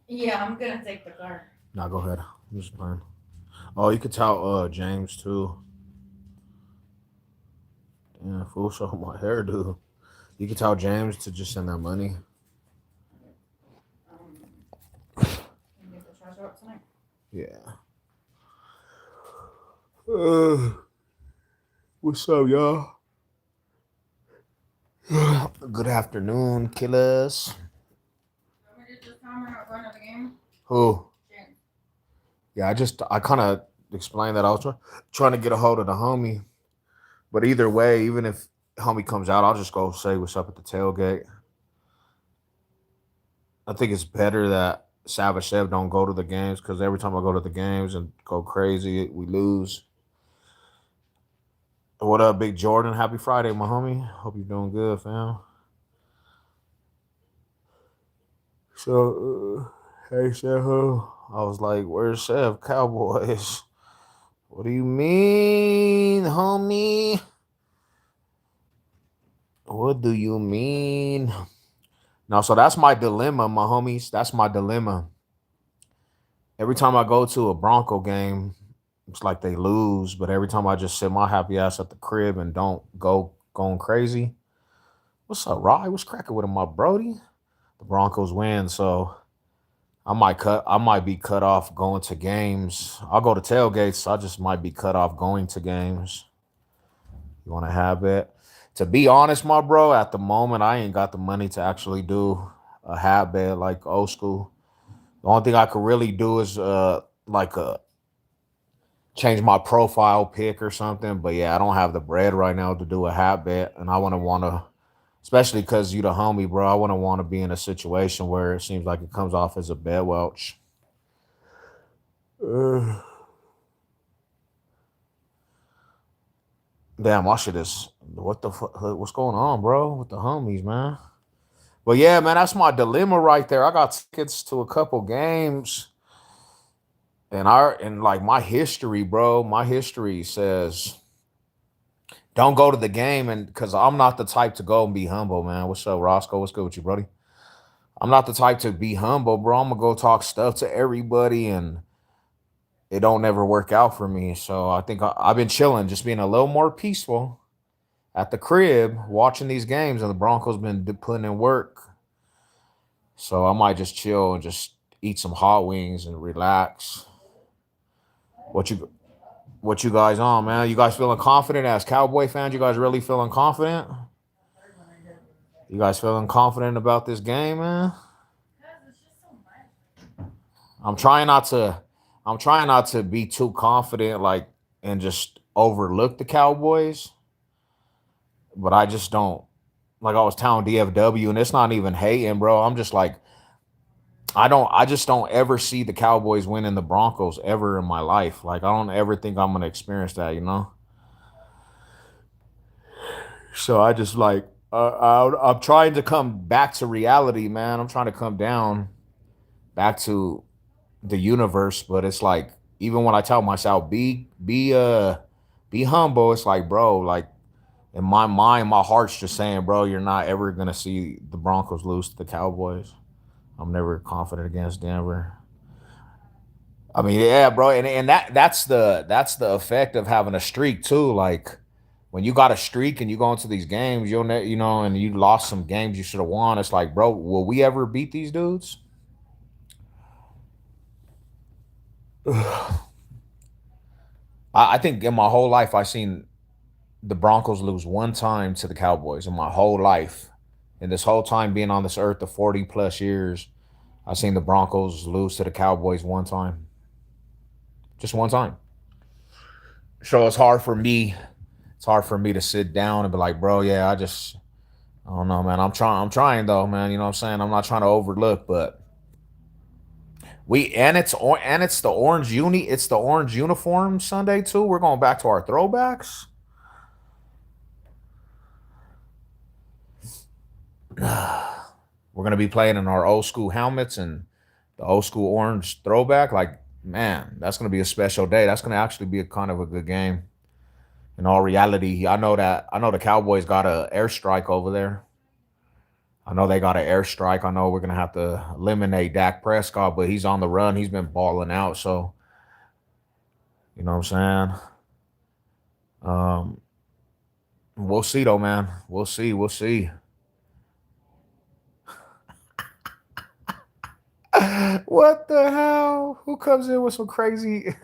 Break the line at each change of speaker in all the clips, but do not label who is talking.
Yeah, I'm gonna take the car.
Nah, go ahead. I'm just playing. Oh, you could tell James too. Yeah, fool show my hairdo. You could tell James to just send that money.
Can get the trash out tonight.
Yeah. Uh, what's up, y'all? Good afternoon, killers.
You want me to just tell him we're not going to the game?
Who?
James.
Yeah, I kind of explained that I was trying to get a hold of the homie. But either way, even if homie comes out, I'll just go say what's up at the tailgate. I think it's better that Savage Chef don't go to the games because every time I go to the games and go crazy, we lose. What up, Big Jordan? Happy Friday, my homie. Hope you're doing good, fam. So, hey, Chef, I was like, where's Chef Cowboys? What do you mean, homie? What do you mean? No, so that's my dilemma, my homies. That's my dilemma. Every time I go to a Bronco game, it's like they lose. But every time I just sit my happy ass at the crib and don't go going crazy. What's up, Rye? What's cracking with him, my Brody? The Broncos win, so I might be cut off going to games. I'll go to tailgates. I just might be cut off going to games. You want to have it? To be honest, my bro, at the moment I ain't got the money to actually do a hat bet like old school. The only thing I could really do is like a change my profile pic or something. But yeah, I don't have the bread right now to do a hat bet, and I want to, especially because you the homie, bro. I wouldn't want to be in a situation where it seems like it comes off as a bet welch. Uh, Damn, my shit is what the fuck? What's going on, bro? With the homies, man. But yeah, man, that's my dilemma right there. I got tickets to a couple games, and like my history, bro. My history says don't go to the game, and because I'm not the type to go and be humble, man. What's up, Roscoe? What's good with you, buddy? I'm not the type to be humble, bro. I'm gonna go talk stuff to everybody, and it don't never work out for me. So I think I've been chilling, just being a little more peaceful at the crib, watching these games, and the Broncos been putting in work. So I might just chill and just eat some hot wings and relax. What you what you guys on, man? You guys feeling confident as Cowboy fans? You guys really feeling confident?
Third one I did.
You guys feeling confident about this game, man?
Because it's just so much.
I'm trying not to I'm trying not to be too confident like and just overlook the Cowboys, but I just don't like I was telling DFW and it's not even hating, bro. I'm just like I just don't ever see the Cowboys winning the Broncos ever in my life. Like I don't ever think I'm gonna experience that, you know? So I just like I'm trying to come back to reality, man. I'm trying to come down back to the universe, but it's like even when I tell myself be humble, it's like bro, like in my mind, my heart's just saying, bro, you're not ever gonna see the Broncos lose to the Cowboys. I'm never confident against Denver. I mean, yeah, bro, and that's the effect of having a streak too. Like when you got a streak and you go into these games, you know, and you lost some games you should have won. It's like, bro, will we ever beat these dudes? I think in my whole life I've seen the Broncos lose one time to the Cowboys in my whole life. And this whole time being on this earth, the 40 plus years, I've seen the Broncos lose to the Cowboys one time, just one time. So it's hard for me. It's hard for me to sit down and be like, bro, yeah, I don't know, man. I'm trying though, man. You know what I'm saying? I'm not trying to overlook, but it's the orange uniform Sunday too. We're going back to our throwbacks. We're gonna be playing in our old school helmets and the old school orange throwback. Like, man, that's gonna be a special day. That's gonna actually be a kind of a good game. In all reality, I know the Cowboys got a airstrike over there. I know they got an airstrike. I know we're gonna have to eliminate Dak Prescott, but he's on the run. He's been balling out. So you know what I'm saying? We'll see though, man. We'll see. We'll see. What the hell? Who comes in with some crazy?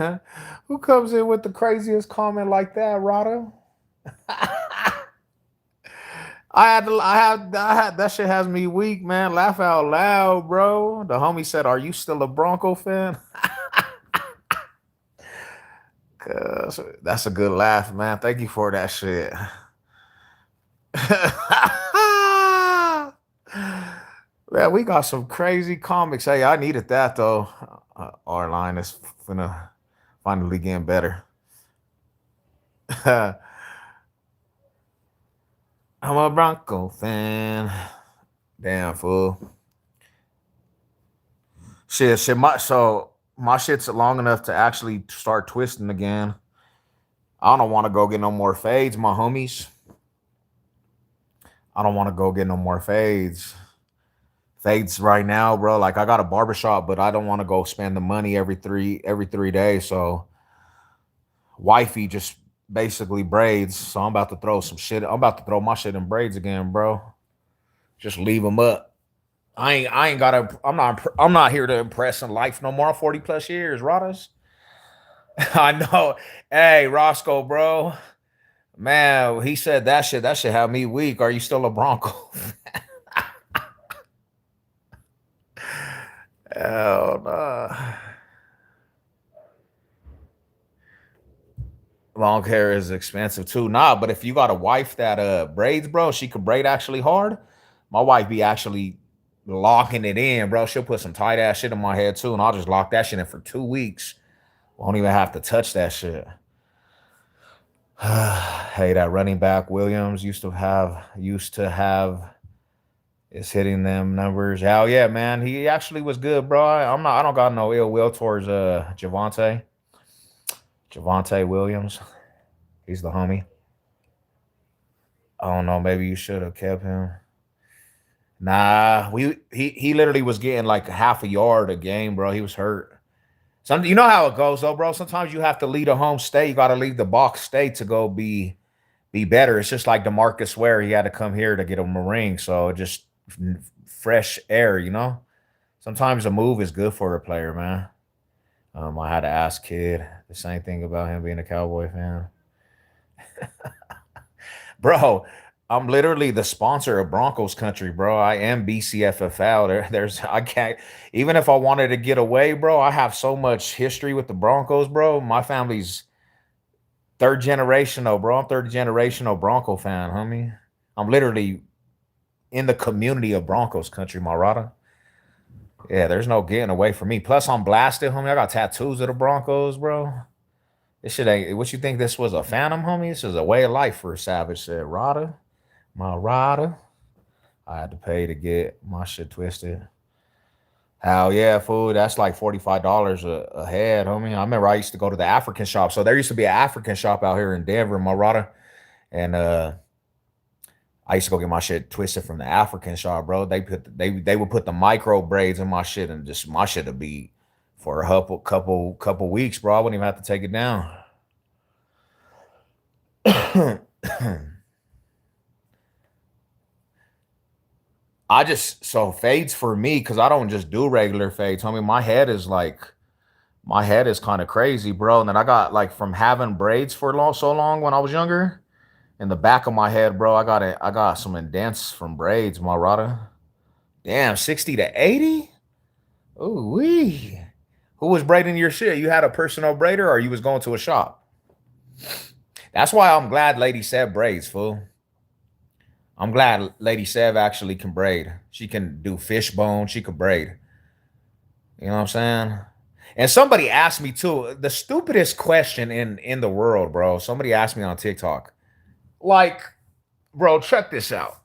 Who comes in with the craziest comment like that, Rada? I had that shit has me weak, man. Laugh out loud, bro. The homie said, "Are you still a Bronco fan?" 'Cause that's a good laugh, man. Thank you for that shit. Man, we got some crazy comics. Hey, I needed that though. Our line is finna finally getting better. I'm a Bronco fan. Damn fool. Shit. My shit's long enough to actually start twisting again. I don't want to go get no more fades, my homies. I don't want to go get no more fades right now, bro. Like I got a barbershop, but I don't want to go spend the money every 3 days. So wifey just basically braids. So I'm about to throw some shit. I'm about to throw my shit in braids again, bro. Just leave them up. I ain't gotta. I'm not here to impress in life no more. 40 plus years, Rodas. I know. Hey, Roscoe, bro. Man, he said that shit. That shit had me weak. Are you still a Bronco? Hell nah. Long hair is expensive too. Nah, but if you got a wife that braids, bro, she could braid actually hard. My wife be actually locking it in, bro. She'll put some tight ass shit in my head too, and I'll just lock that shit in for 2 weeks. Won't even have to touch that shit. Hey, that running back Williams used to have is hitting them numbers. Hell yeah, man. He actually was good, bro. I don't got no ill will towards Javante Williams. He's the homie. I don't know. Maybe you should have kept him. Nah, he literally was getting like half a yard a game, bro. He was hurt. You know how it goes though, bro. Sometimes you have to leave a home state. You got to leave the box state to go be better. It's just like DeMarcus Ware. He had to come here to get him a ring. So just fresh air, you know. Sometimes a move is good for a player, man. I had to ask Kid the same thing about him being a Cowboy fan. Bro, I'm literally the sponsor of Broncos country, bro. I am BCFFL. I can't, even if I wanted to get away, bro, I have so much history with the Broncos, bro. My family's third generational, bro. I'm third generational Bronco fan, homie. I'm literally in the community of Broncos country, Marada. Yeah, there's no getting away from me. Plus, I'm blasted, homie. I got tattoos of the Broncos, bro. This shit ain't what you think this was a phantom, homie? This is a way of life for a savage, said Rada. My Rada. I had to pay to get my shit twisted. Hell yeah, fool. That's like $45 a head, homie. I remember I used to go to the African shop. So there used to be an African shop out here in Denver, Marada. And I used to go get my shit twisted from the African shop, bro. They would put the micro braids in my shit, and just my shit would be for a couple weeks, bro. I wouldn't even have to take it down. So fades for me, because I don't just do regular fades. Homie, my head is kind of crazy, bro. And then I got like from having braids for so long when I was younger. In the back of my head, bro, I got some indents from braids, my Rada. Damn, 60 to 80? Ooh wee. Who was braiding your shit? You had a personal braider or you was going to a shop? That's why I'm glad Lady Seb braids, fool. I'm glad Lady Seb actually can braid. She can do fishbone. She can braid. You know what I'm saying? And somebody asked me too, the stupidest question in the world, bro. Somebody asked me on TikTok. Like, bro, check this out.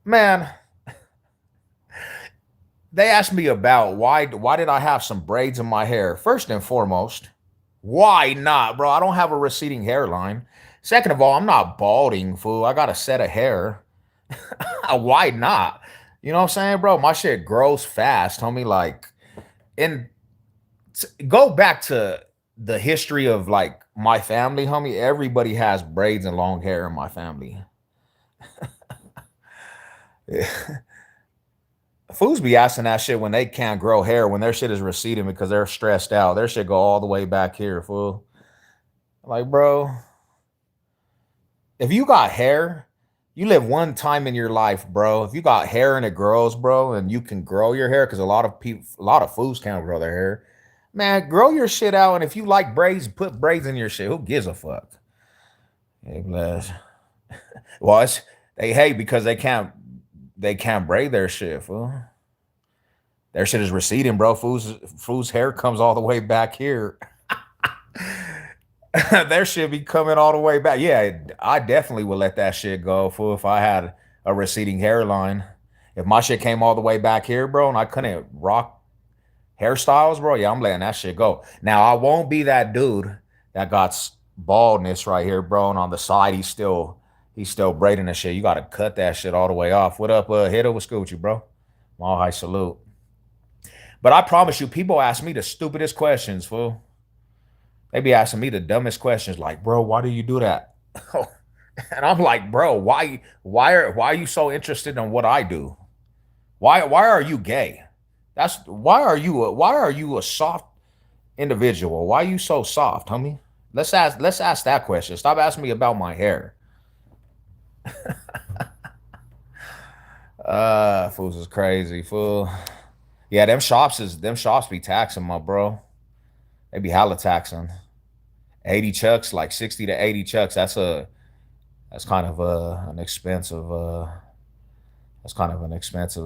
Man, they asked me about why did I have some braids in my hair? First and foremost, why not, bro? I don't have a receding hairline. Second of all, I'm not balding, fool. I got a set of hair. Why not? You know what I'm saying, bro? My shit grows fast, homie. Like, and go back to the history of like my family, homie. Everybody has braids and long hair in my family. Fools be asking that shit when they can't grow hair, when their shit is receding because they're stressed out. Their shit go all the way back here, fool. Like, bro, if you got hair, you live one time in your life, bro. If you got hair and it grows, bro, and you can grow your hair, because a lot of people, a lot of fools can't grow their hair. Man, grow your shit out, and if you like braids, put braids in your shit. Who gives a fuck? Hey, bless. Well, they hate because they can't braid their shit, fool. Their shit is receding, bro. Fool's hair comes all the way back here. Their shit be coming all the way back. Yeah, I definitely would let that shit go, fool, if I had a receding hairline. If my shit came all the way back here, bro, and I couldn't rock hairstyles, bro, yeah, I'm letting that shit go. Now, I won't be that dude that got baldness right here, bro, and on the side he's still braiding the shit. You gotta cut that shit all the way off. What up, Hitter? What's good with you, bro? Mall high salute. But I promise you, people ask me the stupidest questions, fool. They be asking me the dumbest questions, like, bro, why do you do that? And I'm like, bro, why are you so interested in what I do? Why are you gay? That's why are you a soft individual? Why are you so soft, homie? Let's ask that question. Stop asking me about my hair. Fools is crazy, fool. Yeah, them shops be taxing, my bro. They be hella taxing. 80 chucks, like 60 to 80 chucks. That's kind of an expensive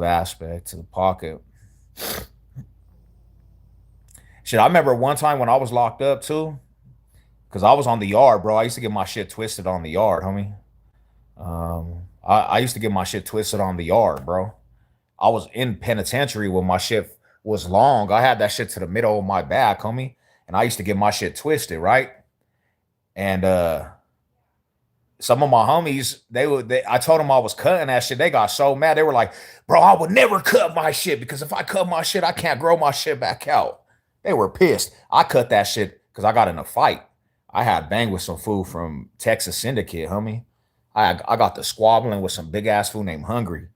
aspect to the pocket. Shit, I remember one time when I was locked up too, because I was on the yard, bro. I used to get my shit twisted on the yard, homie. I used to get my shit twisted on the yard, bro. I was in penitentiary when my shit was long. I had that shit to the middle of my back, homie. And I used to get my shit twisted, right? And some of my homies, I told them I was cutting that shit. They got so mad. They were like, bro, I would never cut my shit because if I cut my shit, I can't grow my shit back out. They were pissed. I cut that shit because I got in a fight. I had banged with some fool from Texas Syndicate, homie. I got the squabbling with some big ass fool named Hungry.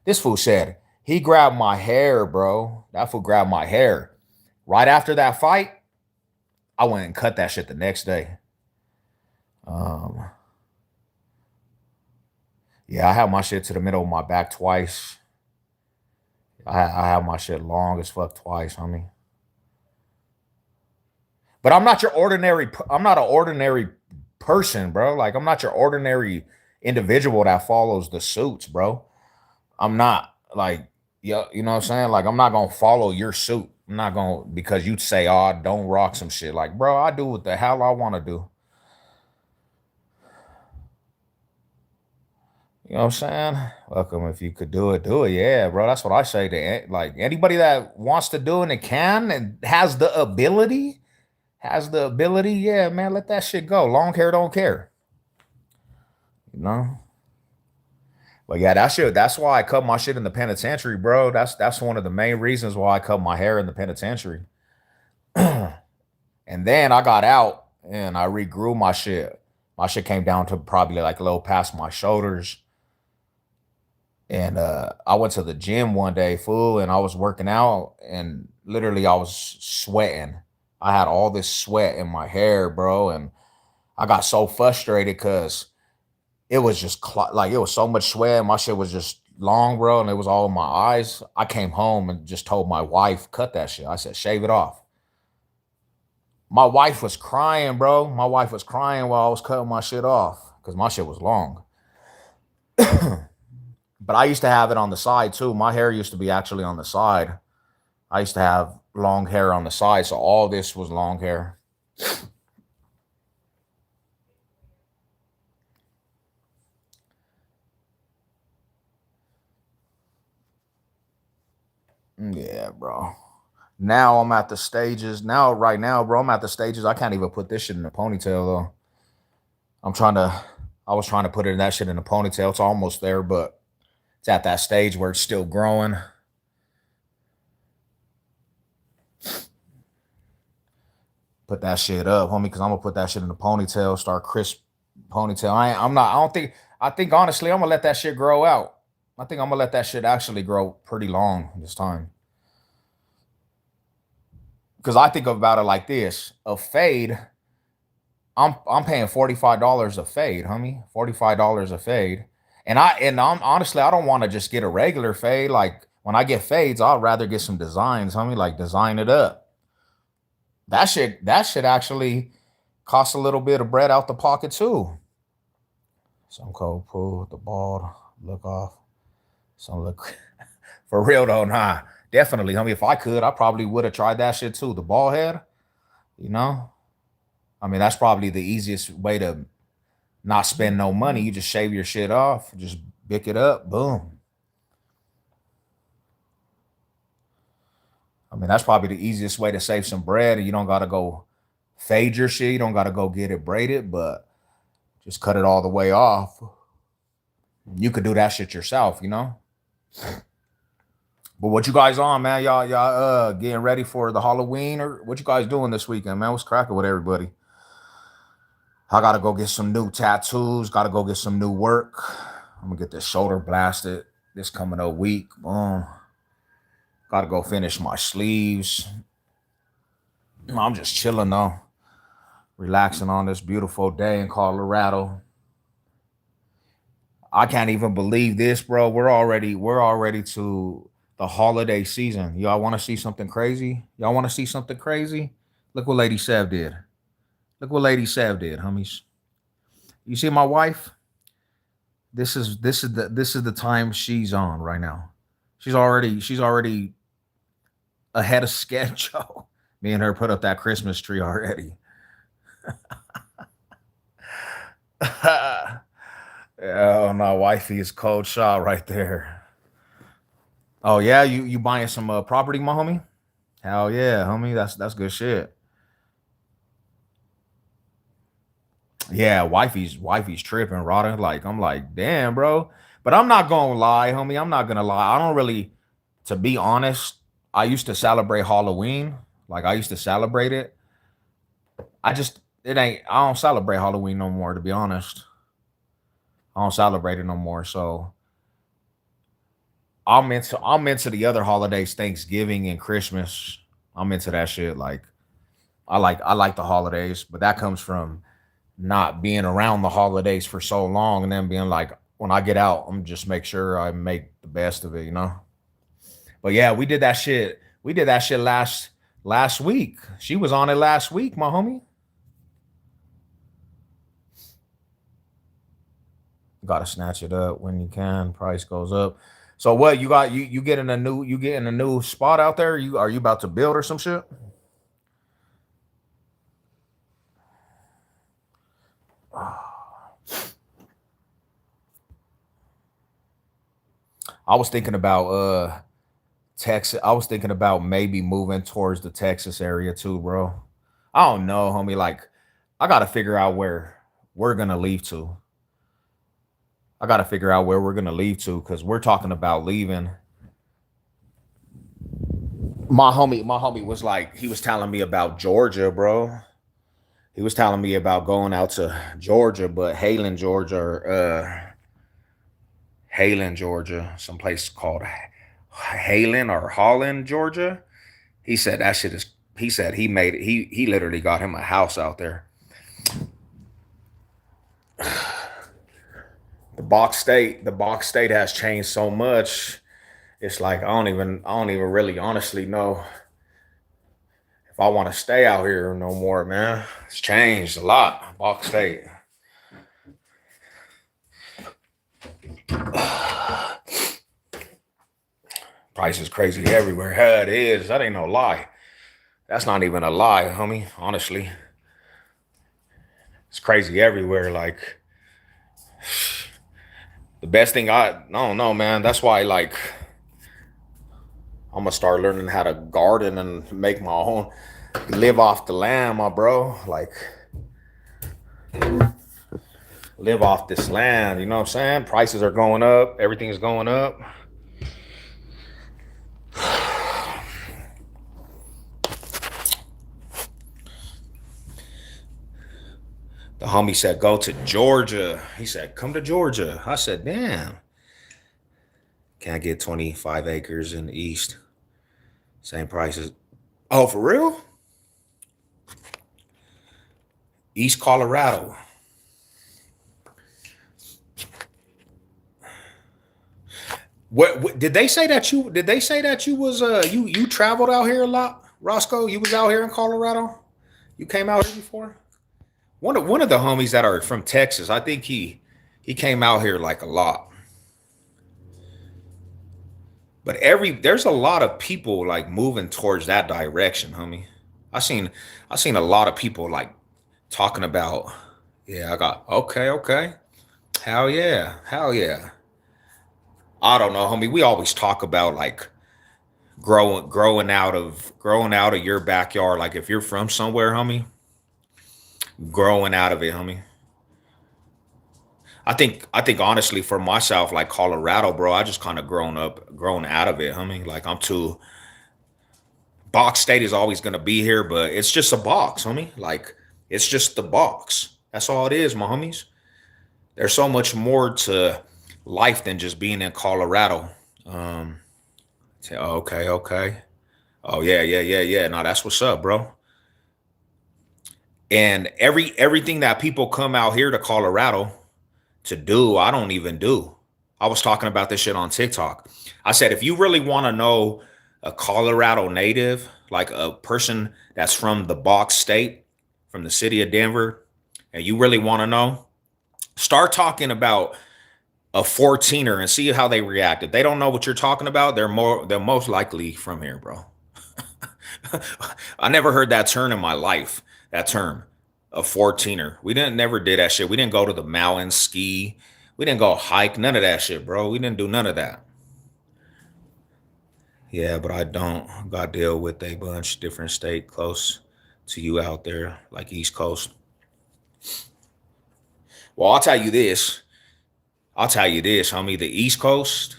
This fool said he grabbed my hair, bro. That fool grabbed my hair. Right after that fight, I went and cut that shit the next day. Um, yeah, I had my shit to the middle of my back twice. I have my shit long as fuck twice, homie. But I'm not your ordinary. I'm not an ordinary person, bro. Like I'm not your ordinary individual that follows the suits, bro. I'm not like, yeah, you know what I'm saying? Like I'm not gonna follow your suit. I'm not gonna because you say, oh, don't rock some shit. Like, bro, I do what the hell I want to do. You know what I'm saying? Welcome. If you could do it, do it. Yeah, bro. That's what I say to like anybody that wants to do it and can and has the ability, yeah, man, let that shit go. Long hair don't care. You know? But yeah, that's why I cut my shit in the penitentiary, bro. That's one of the main reasons why I cut my hair in the penitentiary. And then I got out and I regrew my shit. My shit came down to probably like a little past my shoulders. And I went to the gym one day, fool, and I was working out and literally I was sweating. I had all this sweat in my hair, bro, and I got so frustrated because it was just like it was so much sweat. My shit was just long, bro, and it was all in my eyes. I came home and just told my wife, cut that shit. I said, shave it off. My wife was crying, bro. My wife was crying while I was cutting my shit off because my shit was long. But I used to have it on the side too. My hair used to be actually on the side. I used to have long hair on the side, so all this was long hair. Yeah, bro. Now I'm at the stages. Now, right now, bro, I'm at the stages. I can't even put this shit in a ponytail though. I'm trying to. I was trying to put it in that shit in a ponytail. It's almost there, but It's at that stage where it's still growing. Put that shit up, homie, because I'm gonna put that shit in the ponytail, start crisp ponytail. I don't think, I think honestly, I'm gonna let that shit grow out. I think I'm gonna let that shit actually grow pretty long this time. Because I think about it like this: a fade, I'm paying $45 a fade, homie. $45 a fade. And I'm honestly, I don't want to just get a regular fade. Like when I get fades, I'd rather get some designs, homie, like design it up. That shit actually costs a little bit of bread out the pocket too. Some cold pool with the bald look off. Some look for real though, nah. Definitely, homie. If I could, I probably would have tried that shit too. The bald head, you know? I mean, that's probably the easiest way to not spend no money. You just shave your shit off, just bick it up, boom. I mean, that's probably the easiest way to save some bread, and you don't gotta go fade your shit. You don't gotta go get it braided, but just cut it all the way off. You could do that shit yourself, you know. But what you guys on, man? Y'all getting ready for the Halloween, or what you guys doing this weekend, man? What's cracking with everybody? I gotta go get some new tattoos. Gotta go get some new work. I'm gonna get this shoulder blasted this coming up week. Boom. Gotta go finish my sleeves. I'm just chilling though, relaxing on this beautiful day in Colorado. I can't even believe this, bro. We're already to the holiday season. Y'all want to see something crazy? Y'all want to see something crazy? Look what Lady Sev did. Look what Lady Sev did, homies. You see my wife? This is the time she's on right now. She's already ahead of schedule. Me and her put up that Christmas tree already. Oh no, wifey is cold shot right there. Oh yeah, you buying some property, my homie? Hell yeah, homie. That's good shit. Yeah, wifey's tripping, Rada. Like I'm like, damn, bro. But I'm not gonna lie, homie. I'm not gonna lie. I don't really, to be honest. I used to celebrate Halloween. Like I used to celebrate it. I just it ain't. I don't celebrate Halloween no more. To be honest, I don't celebrate it no more. So I'm into the other holidays, Thanksgiving and Christmas. I'm into that shit. Like I like the holidays, but that comes from not being around the holidays for so long and then being like, when I get out, I'm just make sure I make the best of it, you know? But yeah, we did that shit. We did that shit last week. She was on it last week, my homie. Gotta snatch it up when you can. Price goes up. So what you got? You getting a new spot out there? Are you about to build or some shit? I was thinking about Texas. I was thinking about maybe moving towards the Texas area too, bro. I don't know, homie. Like, I gotta figure out where we're gonna leave to. I gotta figure out where we're gonna leave to because we're talking about leaving. My homie was like, he was telling me about Georgia, bro. He was telling me about going out to Georgia, but Halen, Georgia, someplace called Halen or Holland, Georgia. He said that shit is. He said he made it. He literally got him a house out there. The box state has changed so much. It's like I don't even really honestly know if I want to stay out here no more, man. It's changed a lot. Box state. Price is crazy everywhere. Hell, it is. That ain't no lie. That's not even a lie, homie. Honestly, it's crazy everywhere. Like the best thing I don't know, man. That's why like I'm gonna start learning how to garden and make my own, live off the land, my bro. Like live off this land. You know what I'm saying? Prices are going up. Everything's going up. The homie said, go to Georgia. He said, come to Georgia. I said, damn. Can't get 25 acres in the East. Same prices. Oh, for real? East Colorado. What did they say that you did they say that you was you traveled out here a lot, Roscoe? You was out here in Colorado? You came out here before? One of the homies that are from Texas, I think he came out here like a lot. But there's a lot of people like moving towards that direction, homie. I seen I seen a lot of people like talking about, yeah, I got okay. Hell yeah. Hell yeah. I don't know, homie. We always talk about like growing out of your backyard. Like if you're from somewhere, homie, growing out of it, homie. I think honestly for myself, like Colorado, bro, I just kind of grown out of it, homie. Like I'm too box state is always gonna be here, but it's just a box, homie. Like it's just the box. That's all it is, my homies. There's so much more to life than just being in Colorado. Um, okay. Oh yeah. No, that's what's up, bro. And everything that people come out here to Colorado to do, I don't even do. I was talking about this shit on TikTok. I said, if you really want to know a Colorado native, like a person that's from the box state, from the city of Denver, and you really want to know, start talking about a 14er and see how they react. If they don't know what you're talking about, they're most likely from here, bro. I never heard that term in my life. That term, a 14er. We didn't never did that shit. We didn't go to the mountains, ski. We didn't go hike. None of that shit, bro. We didn't do none of that. Yeah, but I don't got to deal with a bunch different state close to you out there, like East Coast. Well, I'll tell you this. I'll tell you this, homie. The East Coast,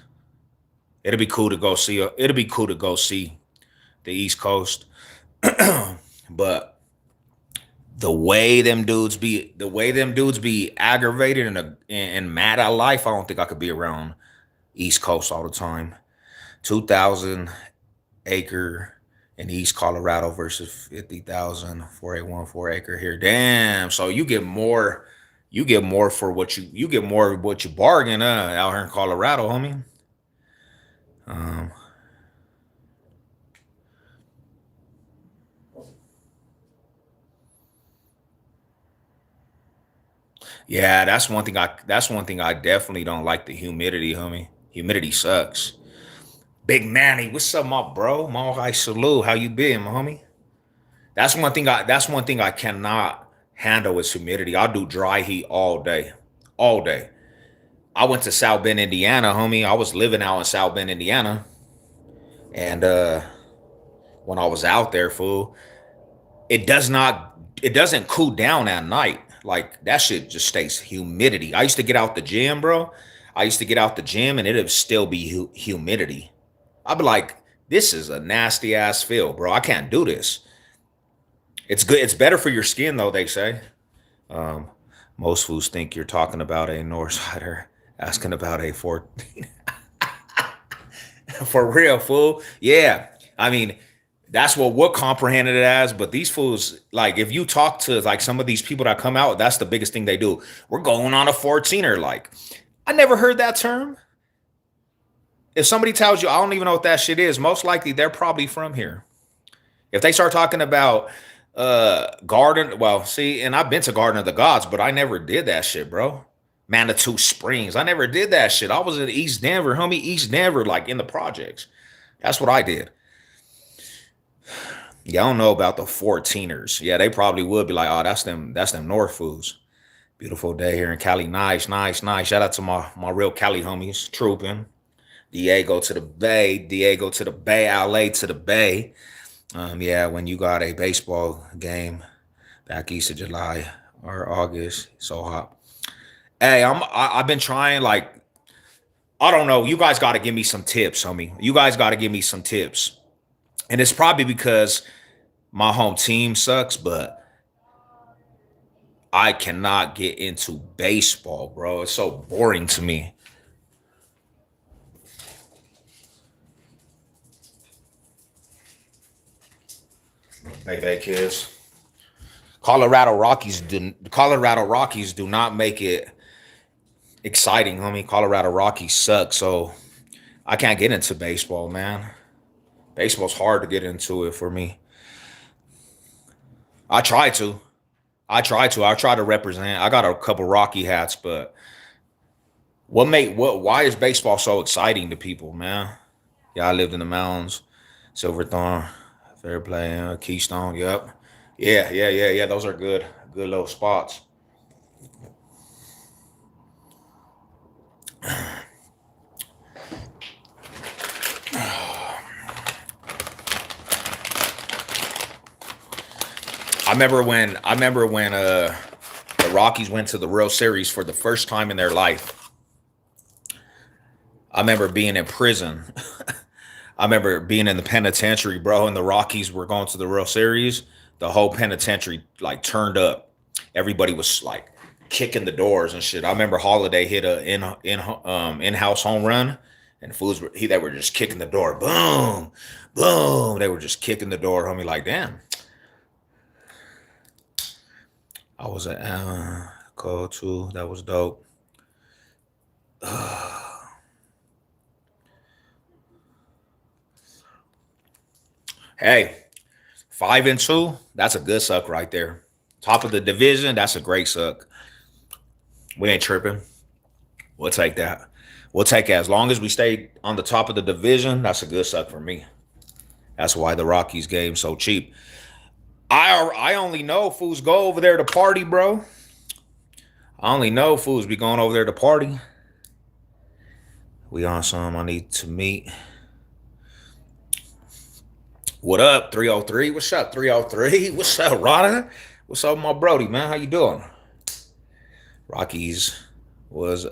it'll be cool to go see. It'll be cool to go see the East Coast, but the way them dudes be aggravated and mad at life, I don't think I could be around East Coast all the time. 2,000 acre in East Colorado versus 50,000 4,814 acre here. Damn. So you get more for you get more of what you bargain out here in Colorado, homie. Um, yeah, that's one thing I definitely don't like, the humidity, homie. Humidity sucks. Big Manny, what's up, my bro? My high salute. How you been, my homie? That's one thing I cannot handle is humidity. I'll do dry heat all day. All day. I went to South Bend, Indiana, homie. I was living out in South Bend, Indiana. And when I was out there, fool, it doesn't cool down at night. Like that shit just stays humidity. I used to get out the gym, bro. I used to get out the gym and it'd still be humidity. I'd be like, this is a nasty ass feel, bro. I can't do this. It's good. It's better for your skin, though, they say. Um, most fools think you're talking about a North Sider, asking about a 14. For real, fool. Yeah. I mean, that's what comprehended it as. But these fools, like, if you talk to like some of these people that come out, that's the biggest thing they do. We're going on a 14er. Like, I never heard that term. If somebody tells you, I don't even know what that shit is, most likely they're probably from here. If they start talking about Garden, well, see, and I've been to Garden of the Gods, but I never did that shit, bro. Manitou Springs. I never did that shit. I was in East Denver, homie, East Denver, like in the projects. That's what I did. Yeah, I don't know about the 14ers. Yeah, they probably would be like, oh, that's them North fools. Beautiful day here in Cali. Nice. Shout out to my real Cali homies, trooping. Diego to the Bay, Diego to the Bay, LA to the Bay. Yeah, when you got a baseball game back east of July or August, so hot. Hey, I've been trying, like, I don't know. You guys got to give me some tips, homie. You guys got to give me some tips. And it's probably because my home team sucks, but I cannot get into baseball, bro. It's so boring to me. Hey, kids. Colorado Rockies do not make it exciting, homie. Colorado Rockies suck, so I can't get into baseball, man. Baseball's hard to get into it for me. I try to. I try to represent. I got a couple Rocky hats, but why is baseball so exciting to people, man? Yeah, I lived in the mountains, Silverthorne, Fair Play, Keystone, yep. Yeah. Those are good. Good little spots. I remember when the Rockies went to the World Series for the first time in their life. I remember being in prison. I remember being in the penitentiary, bro, and the Rockies were going to the World Series. The whole penitentiary like turned up. Everybody was like kicking the doors and shit. I remember Holiday hit a in-house home run, and fools they were just kicking the door. Boom, boom. They were just kicking the door, homie. Like, damn. I was at call too. That was dope. Hey, 5-2. That's a good suck right there. Top of the division. That's a great suck. We ain't tripping. We'll take that. We'll take it as long as we stay on the top of the division. That's a good suck for me. That's why the Rockies game so cheap. I only know fools go over there to party, bro. I only know fools be going over there to party. We on some. I need to meet. What up, 303? What's up, 303? What's up, Rada? What's up, my Brody, man? How you doing? Rockies was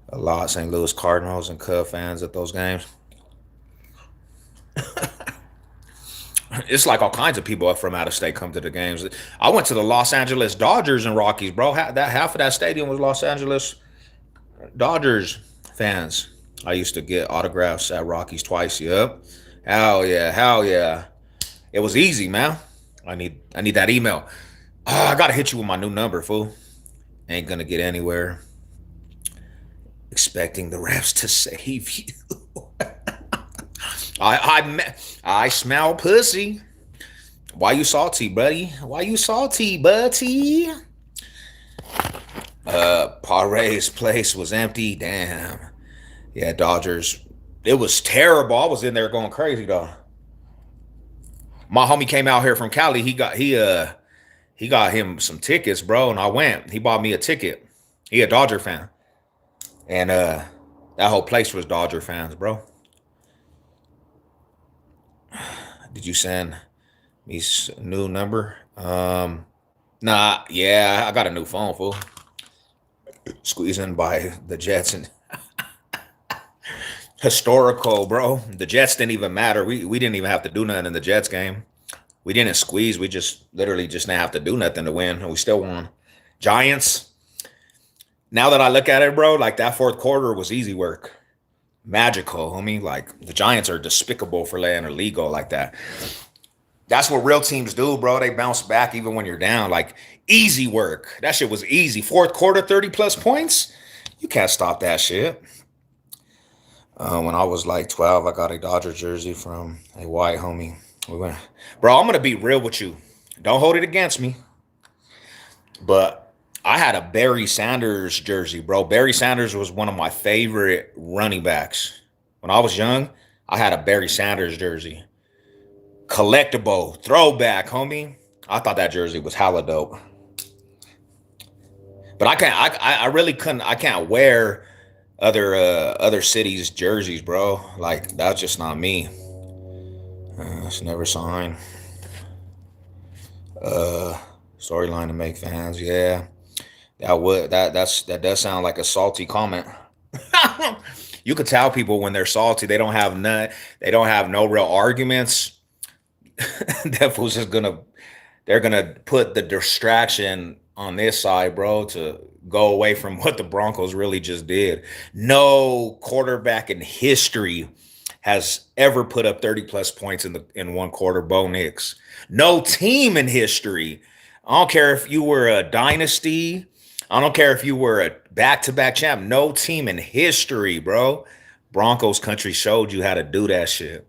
a lot. St. Louis Cardinals and Cub fans at those games. It's like all kinds of people from out of state come to the games. I went to the Los Angeles Dodgers and Rockies, bro. That half of that stadium was Los Angeles Dodgers fans. I used to get autographs at Rockies twice. Yep. Hell yeah. Hell yeah. It was easy, man. I need that email. I gotta hit you with my new number, fool. Ain't gonna get anywhere. Expecting the refs to save you. I smell pussy. Why you salty, buddy? Why you salty, buddy? Pare's place was empty. Damn. Yeah, Dodgers. It was terrible. I was in there going crazy though. My homie came out here from Cali. He got him some tickets, bro, and I went. He bought me a ticket. He a Dodger fan. And that whole place was Dodger fans, bro. Did you send me a new number? Nah, yeah, I got a new phone, fool. Squeezing by the Jets and historical, bro. The Jets didn't even matter. We didn't even have to do nothing in the Jets game. We didn't squeeze. We just literally just didn't have to do nothing to win, and we still won. Giants. Now that I look at it, bro, like that fourth quarter was easy work. Magical, homie. Like the Giants are despicable for letting a lead go like that. That's what real teams do, bro. They bounce back even when you're down. Like easy work. That shit was easy. Fourth quarter, 30 plus points. You can't stop that shit. When I was like 12, I got a Dodger jersey from a white homie. Bro, I'm gonna be real with you. Don't hold it against me. But I had a Barry Sanders jersey, bro. Barry Sanders was one of my favorite running backs. When I was young, I had a Barry Sanders jersey. Collectible, throwback, homie. I thought that jersey was hella dope. But I really couldn't, I can't wear other cities' jerseys, bro. Like, that's just not me. It's never signed. Storyline to make fans, yeah. That does sound like a salty comment. You could tell people when they're salty, they don't have no real arguments. That fool's just gonna they're gonna put the distraction on this side, bro, to go away from what the Broncos really just did. No quarterback in history has ever put up 30 plus points in one quarter. Bo Nix. No team in history. I don't care if you were a dynasty. I don't care if you were a back-to-back champ. No team in history, bro. Broncos country showed you how to do that shit.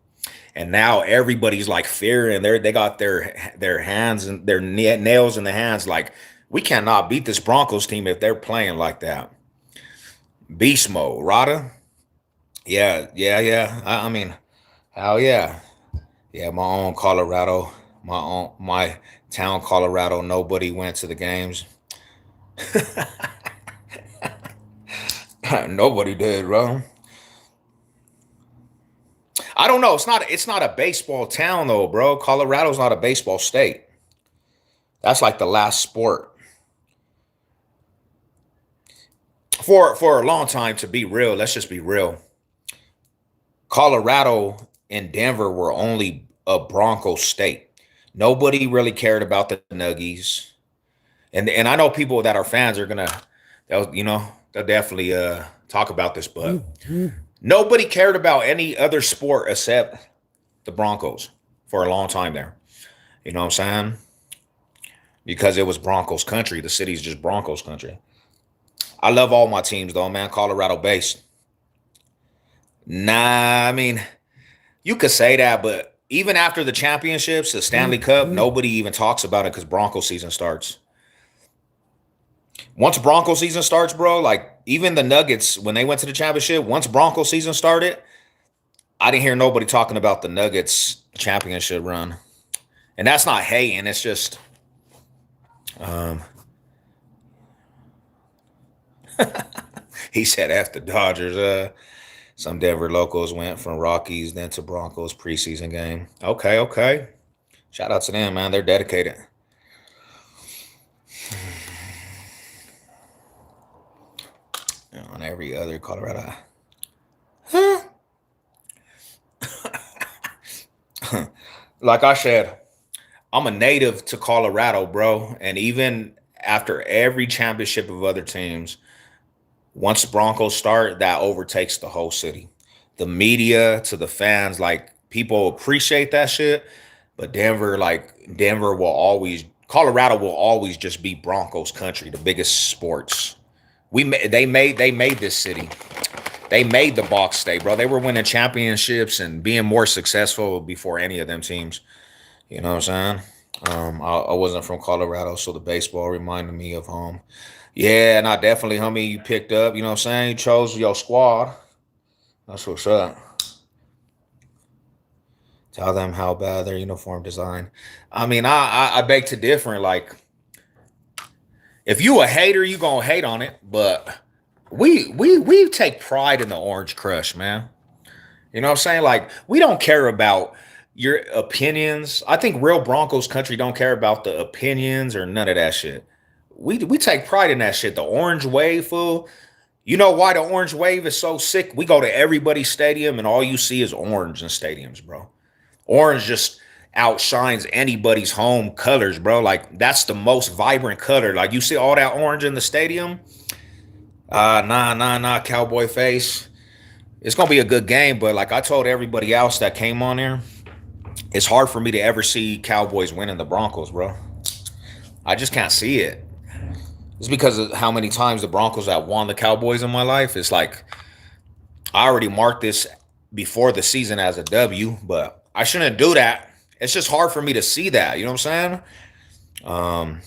And now everybody's like fearing. They got their hands and their nails in the hands. Like, we cannot beat this Broncos team if they're playing like that. Beast mode, Rada. Yeah, yeah, yeah. I mean, hell yeah, yeah. My own Colorado, my town, Colorado. Nobody went to the games. Nobody did, bro. I don't know. It's not a baseball town though, bro. Colorado's not a baseball state. That's like the last sport for a long time. To be real, let's just be real. Colorado and Denver were only a Bronco state. Nobody really cared about the Nuggies, and I know people that are fans are gonna, they'll definitely talk about this, but nobody cared about any other sport except the Broncos for a long time there. You know what I'm saying? Because it was Broncos country. The city's just Broncos country. I love all my teams though, man. Colorado based. Nah, I mean, you could say that, but even after the championships, the Stanley Cup, nobody even talks about it because Bronco season starts. Once Bronco season starts, bro, like even the Nuggets, when they went to the championship, once Bronco season started, I didn't hear nobody talking about the Nuggets championship run. And that's not hating, it's just um he said after Dodgers, some Denver locals went from Rockies then to Broncos preseason game. Okay, okay. Shout out to them, man. They're dedicated. On every other Colorado. Huh? Like I said, I'm a native to Colorado, bro. And even after every championship of other teams, once Broncos start, that overtakes the whole city. The media to the fans, like people appreciate that shit. But Denver will always, Colorado will always just be Broncos country, the biggest sports. They made this city. They made the box state, bro. They were winning championships and being more successful before any of them teams. You know what I'm saying? I wasn't from Colorado, so the baseball reminded me of home. Yeah, and I definitely, homie, you picked up. You know what I'm saying? You chose your squad. That's what's up. Tell them how bad their uniform design. I mean, I beg to differ. Like, if you a hater, you gonna hate on it. But we take pride in the Orange Crush, man. You know what I'm saying? Like, we don't care about your opinions. I think real Broncos country don't care about the opinions or none of that shit. We take pride in that shit. The orange wave, fool. You know why the orange wave is so sick? We go to everybody's stadium and all you see is orange in stadiums, bro. Orange just outshines anybody's home colors, bro. Like, that's the most vibrant color. Like, you see all that orange in the stadium. Nah, cowboy face. It's gonna be a good game, but like I told everybody else that came on there, it's hard for me to ever see Cowboys winning the Broncos, bro. I just can't see it. It's because of how many times the Broncos have won the Cowboys in my life. It's like I already marked this before the season as a W, but I shouldn't do that. It's just hard for me to see that. You know what I'm saying? Um,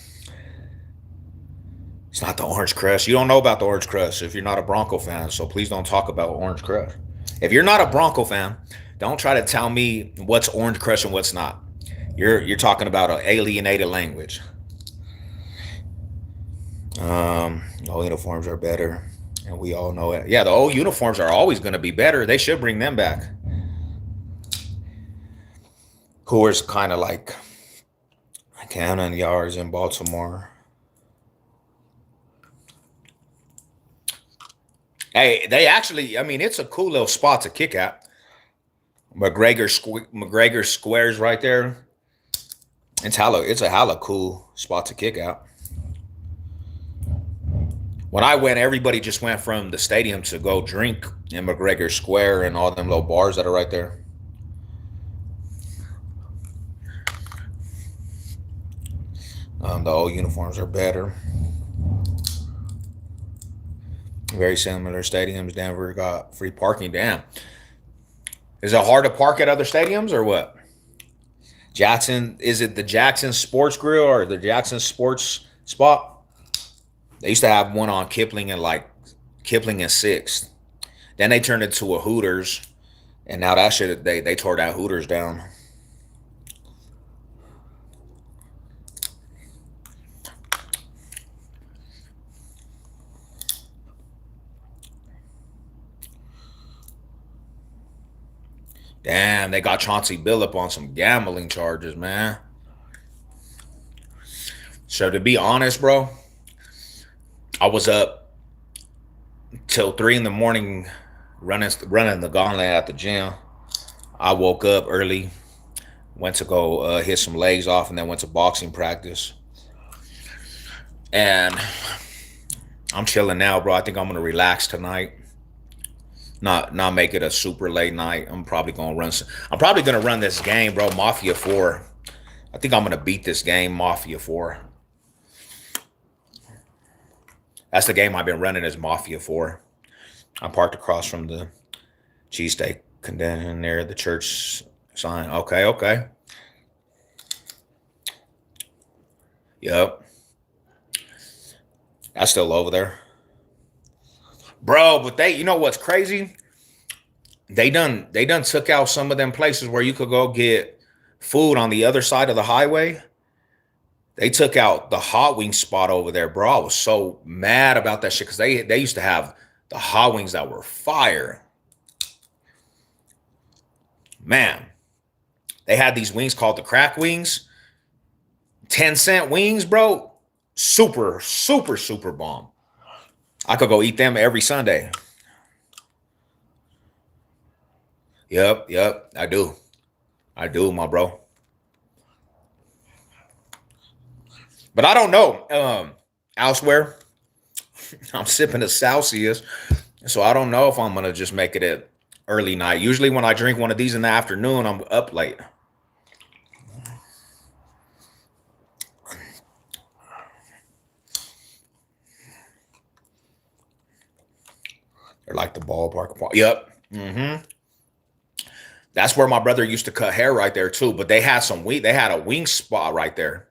it's not the Orange Crush. You don't know about the Orange Crush if you're not a Bronco fan, so please don't talk about Orange Crush. If you're not a Bronco fan, don't try to tell me what's Orange Crush and what's not. You're talking about an alienated language. All uniforms are better, and we all know it. Yeah, the old uniforms are always going to be better. They should bring them back. Coors kind of like Cannon Yards in Baltimore. Hey, they actually, I mean, it's a cool little spot to kick at. McGregor Squares right there. It's a hella cool spot to kick out. When I went, everybody just went from the stadium to go drink in McGregor Square and all them little bars that are right there. The old uniforms are better. Very similar stadiums. Denver got free parking. Damn. Is it hard to park at other stadiums or what? Jackson, is it the Jackson Sports Grill or the Jackson Sports Spot? They used to have one on Kipling and Kipling and Sixth. Then they turned it to a Hooters, and now that shit they tore that Hooters down. Damn, they got Chauncey Billup on some gambling charges, man. So to be honest, bro, I was up till 3 in the morning running the gauntlet at the gym. I woke up early, went to go hit some legs off, and then went to boxing practice. And I'm chilling now, bro. I think I'm gonna relax tonight. Not make it a super late night. I'm probably gonna run. I'm probably gonna run this game, bro. Mafia 4. I think I'm gonna beat this game, Mafia 4. That's the game I've been running is Mafia 4. I'm parked across from the cheesesteak convention there, the church sign. Okay, okay. Yep. That's still over there. Bro, but you know what's crazy? They done took out some of them places where you could go get food on the other side of the highway. They took out the hot wing spot over there, bro. I was so mad about that shit because they used to have the hot wings that were fire. Man, they had these wings called the crack wings. 10-cent wings, bro. Super, super, super bomb. I could go eat them every Sunday. Yep, I do. I do, my bro. But I don't know. Elsewhere, I'm sipping a Celsius, so I don't know if I'm gonna just make it at early night. Usually, when I drink one of these in the afternoon, I'm up late. They're like the ballpark. Yep. That's where my brother used to cut hair right there too. But they had some wing. They had a wing spot right there.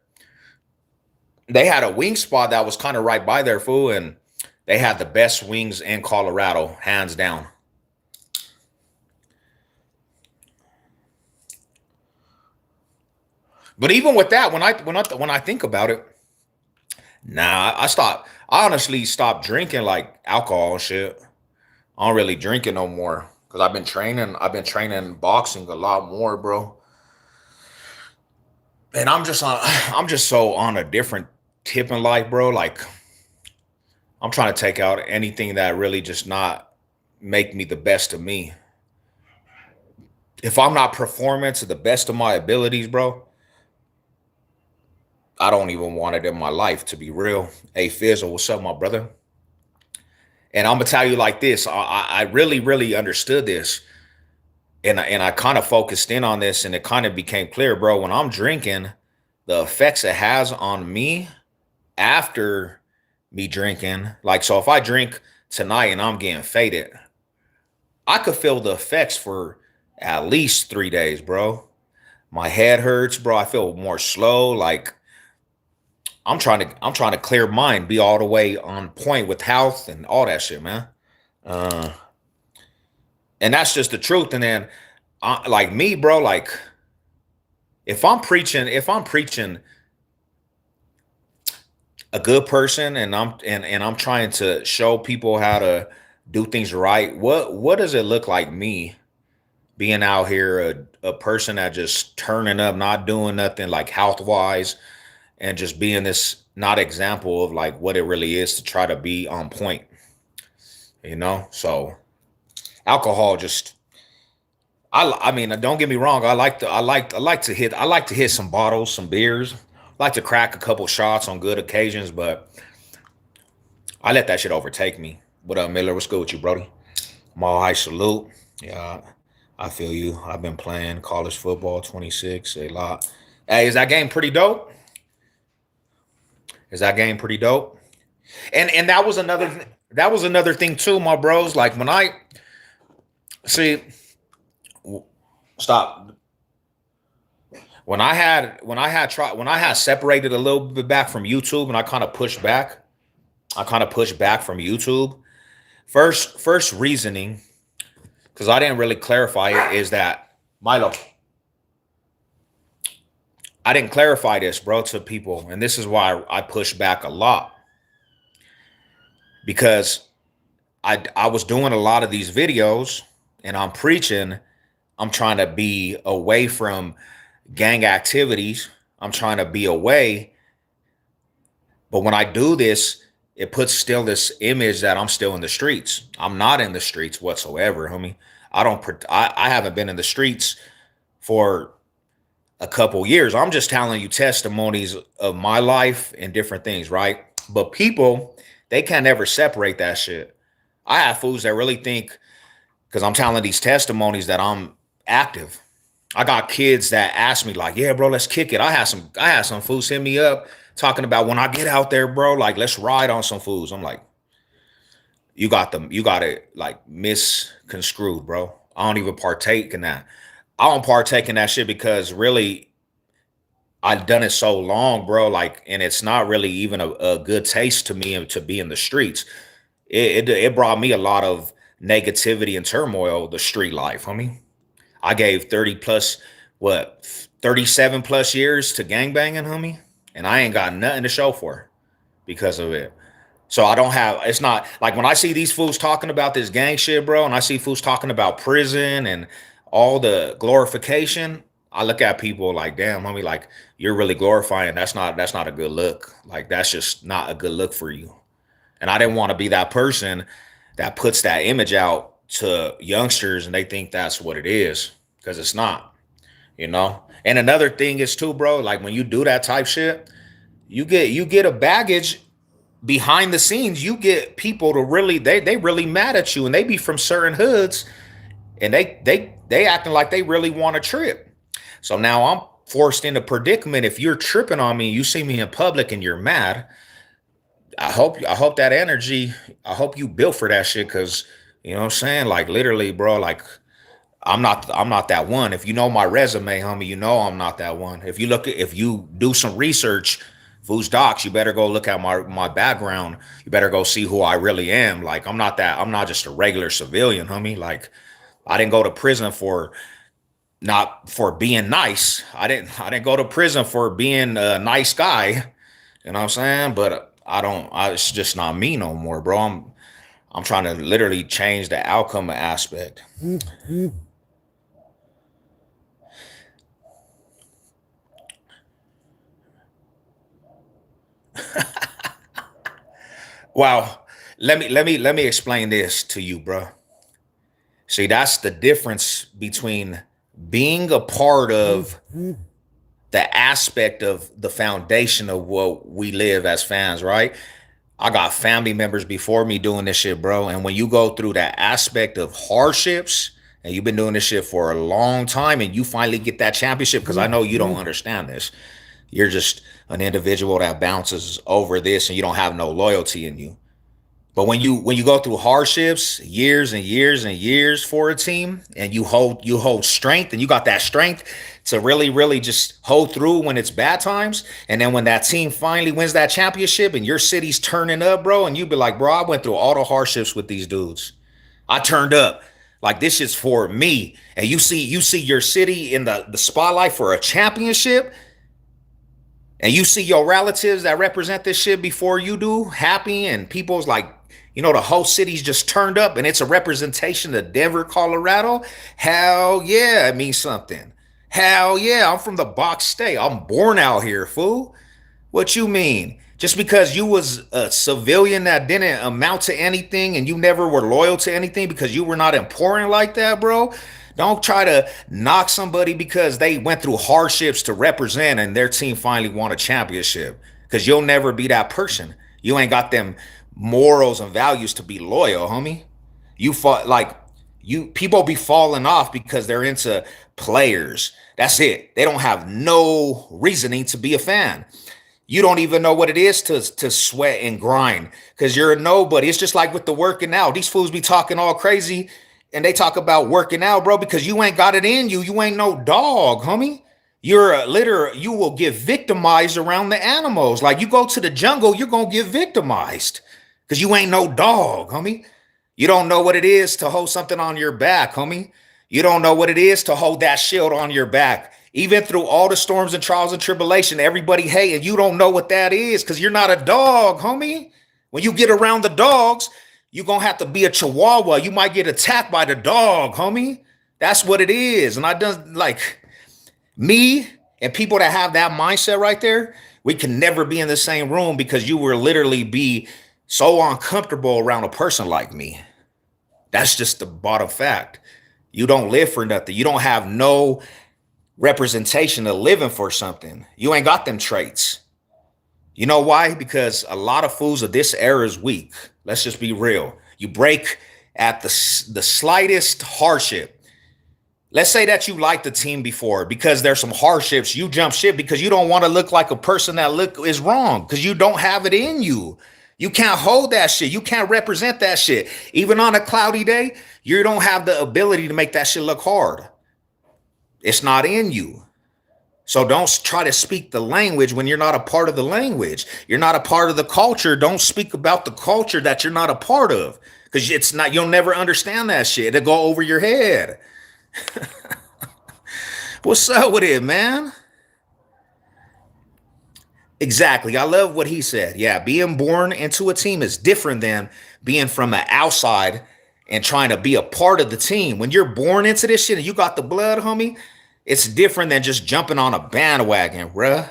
They had a wing spot that was kind of right by their food, and they had the best wings in Colorado, hands down. But even with that, when I think about it, nah, I stopped. I honestly stopped drinking like alcohol and shit. I don't really drink it no more because I've been training. I've been training boxing a lot more, bro. And I'm just so on a different tip in life, bro. Like I'm trying to take out anything that really just not make me the best of me. If I'm not performing to the best of my abilities, bro, I don't even want it in my life to be real. Hey, Fizzle, what's up, my brother? And I'm gonna tell you like this. I really, really understood this, and I kind of focused in on this, and it kind of became clear, bro. When I'm drinking, the effects it has on me after me drinking, like so, if I drink tonight and I'm getting faded, I could feel the effects for at least 3 days, bro. My head hurts, bro. I feel more slow. Like I'm trying to clear mind, be all the way on point with health and all that shit, man. Uh, and that's just the truth. And then, like me, bro, like if I'm preaching a good person, and I'm trying to show people how to do things right, what does it look like me being out here a person that just turning up, not doing nothing like health wise, and just being this not example of like what it really is to try to be on point. So alcohol just I mean, don't get me wrong. I like to hit some bottles, some beers. I like to crack a couple shots on good occasions, but I let that shit overtake me. What up, Miller? What's good with you, Brody? Mall High salute. Yeah, I feel you. I've been playing college football, 26, a lot. Hey, is that game pretty dope? Is that game pretty dope? And that was another thing too, my bros. Like when I see stop when I had separated a little bit back from YouTube and I kind of pushed back from YouTube. First reasoning, because I didn't really clarify it, is that Milo, I didn't clarify this, bro, to people, and this is why I push back a lot. Because I was doing a lot of these videos and I'm preaching, I'm trying to be away from gang activities. I'm trying to be away. But when I do this, it puts still this image that I'm still in the streets. I'm not in the streets whatsoever, homie. I haven't been in the streets for a couple years. I'm just telling you testimonies of my life and different things, right? But people, they can't ever separate that shit. I have fools that really think because I'm telling these testimonies that I'm active. I got kids that ask me like, "Yeah, bro, let's kick it." I had some fools hit me up talking about when I get out there, bro, like let's ride on some fools. I'm like, you got it like misconstrued, bro. I don't even partake in that. I don't partake in that shit because really I've done it so long, bro. Like, and it's not really even a good taste to me to be in the streets. It brought me a lot of negativity and turmoil, the street life, homie. I gave 30 plus, what, 37 plus years to gangbanging, homie. And I ain't got nothing to show for it because of it. So I don't have, it's not like when I see these fools talking about this gang shit, bro, and I see fools talking about prison and all the glorification, I look at people like, damn, homie, like you're really glorifying. That's not a good look. Like that's just not a good look for you. And I didn't want to be that person that puts that image out to youngsters and they think that's what it is because it's not. And another thing is too, bro, like when you do that type shit, you get a baggage behind the scenes. You get people to really they really mad at you and they be from certain hoods and they acting like they really want to trip. So now I'm forced into predicament. If you're tripping on me, you see me in public and you're mad. I hope that energy, I hope you built for that shit because you know what I'm saying? Like literally, bro, like I'm not that one. If you know my resume, homie, you know I'm not that one. If you do some research, Foos Docs, you better go look at my background. You better go see who I really am. Like I'm not just a regular civilian, homie. Like I didn't go to prison for not for being nice. I didn't go to prison for being a nice guy. You know what I'm saying? But it's just not me no more, bro. I'm trying to literally change the outcome aspect. Wow. Let me explain this to you, bro. See, that's the difference between being a part of the aspect of the foundation of what we live as fans, right? I got family members before me doing this shit, bro. And when you go through that aspect of hardships and you've been doing this shit for a long time and you finally get that championship, because I know you don't understand this. You're just an individual that bounces over this and you don't have no loyalty in you. But when you go through hardships, years and years and years for a team, and you hold strength, and you got that strength to really really just hold through when it's bad times, and then when that team finally wins that championship and your city's turning up, bro, and you be like, bro, I went through all the hardships with these dudes. I turned up. Like this is for me, and you see your city in the spotlight for a championship, and you see your relatives that represent this shit before you do happy, and people's like, the whole city's just turned up and it's a representation of Denver, Colorado. Hell yeah, it means something. Hell yeah, I'm from the box state. I'm born out here, fool. What you mean? Just because you was a civilian that didn't amount to anything and you never were loyal to anything because you were not important like that, bro? Don't try to knock somebody because they went through hardships to represent and their team finally won a championship. Because you'll never be that person. You ain't got them morals and values to be loyal, homie. You fought like you people be falling off because they're into players. That's it. They don't have no reasoning to be a fan. You don't even know what it is to sweat and grind because you're a nobody. It's just like with the working out. These fools be talking all crazy and they talk about working out, bro, because you ain't got it in you. You ain't no dog, homie. You're a litter. You will get victimized around the animals. Like you go to the jungle, you're going to get victimized because you ain't no dog, homie. You don't know what it is to hold something on your back, homie. You don't know what it is to hold that shield on your back. Even through all the storms and trials and tribulation, everybody hating, you don't know what that is because you're not a dog, homie. When you get around the dogs, you're going to have to be a chihuahua. You might get attacked by the dog, homie. That's what it is. And I done like me and people that have that mindset right there, we can never be in the same room because you will literally be so uncomfortable around a person like me. That's just the bottom fact. You don't live for nothing. You don't have no representation of living for something. You ain't got them traits. You know why? Because a lot of fools of this era is weak. Let's just be real. You break at the slightest hardship. Let's say that you liked the team before because there's some hardships. You jump ship because you don't want to look like a person that is wrong because you don't have it in you. You can't hold that shit. You can't represent that shit. Even on a cloudy day, you don't have the ability to make that shit look hard. It's not in you. So don't try to speak the language when you're not a part of the language. You're not a part of the culture. Don't speak about the culture that you're not a part of because it's not, you'll never understand that shit. It'll go over your head. What's up with it, man? Exactly. I love what he said. Yeah, being born into a team is different than being from the outside and trying to be a part of the team. When you're born into this shit and you got the blood, homie, it's different than just jumping on a bandwagon, bruh.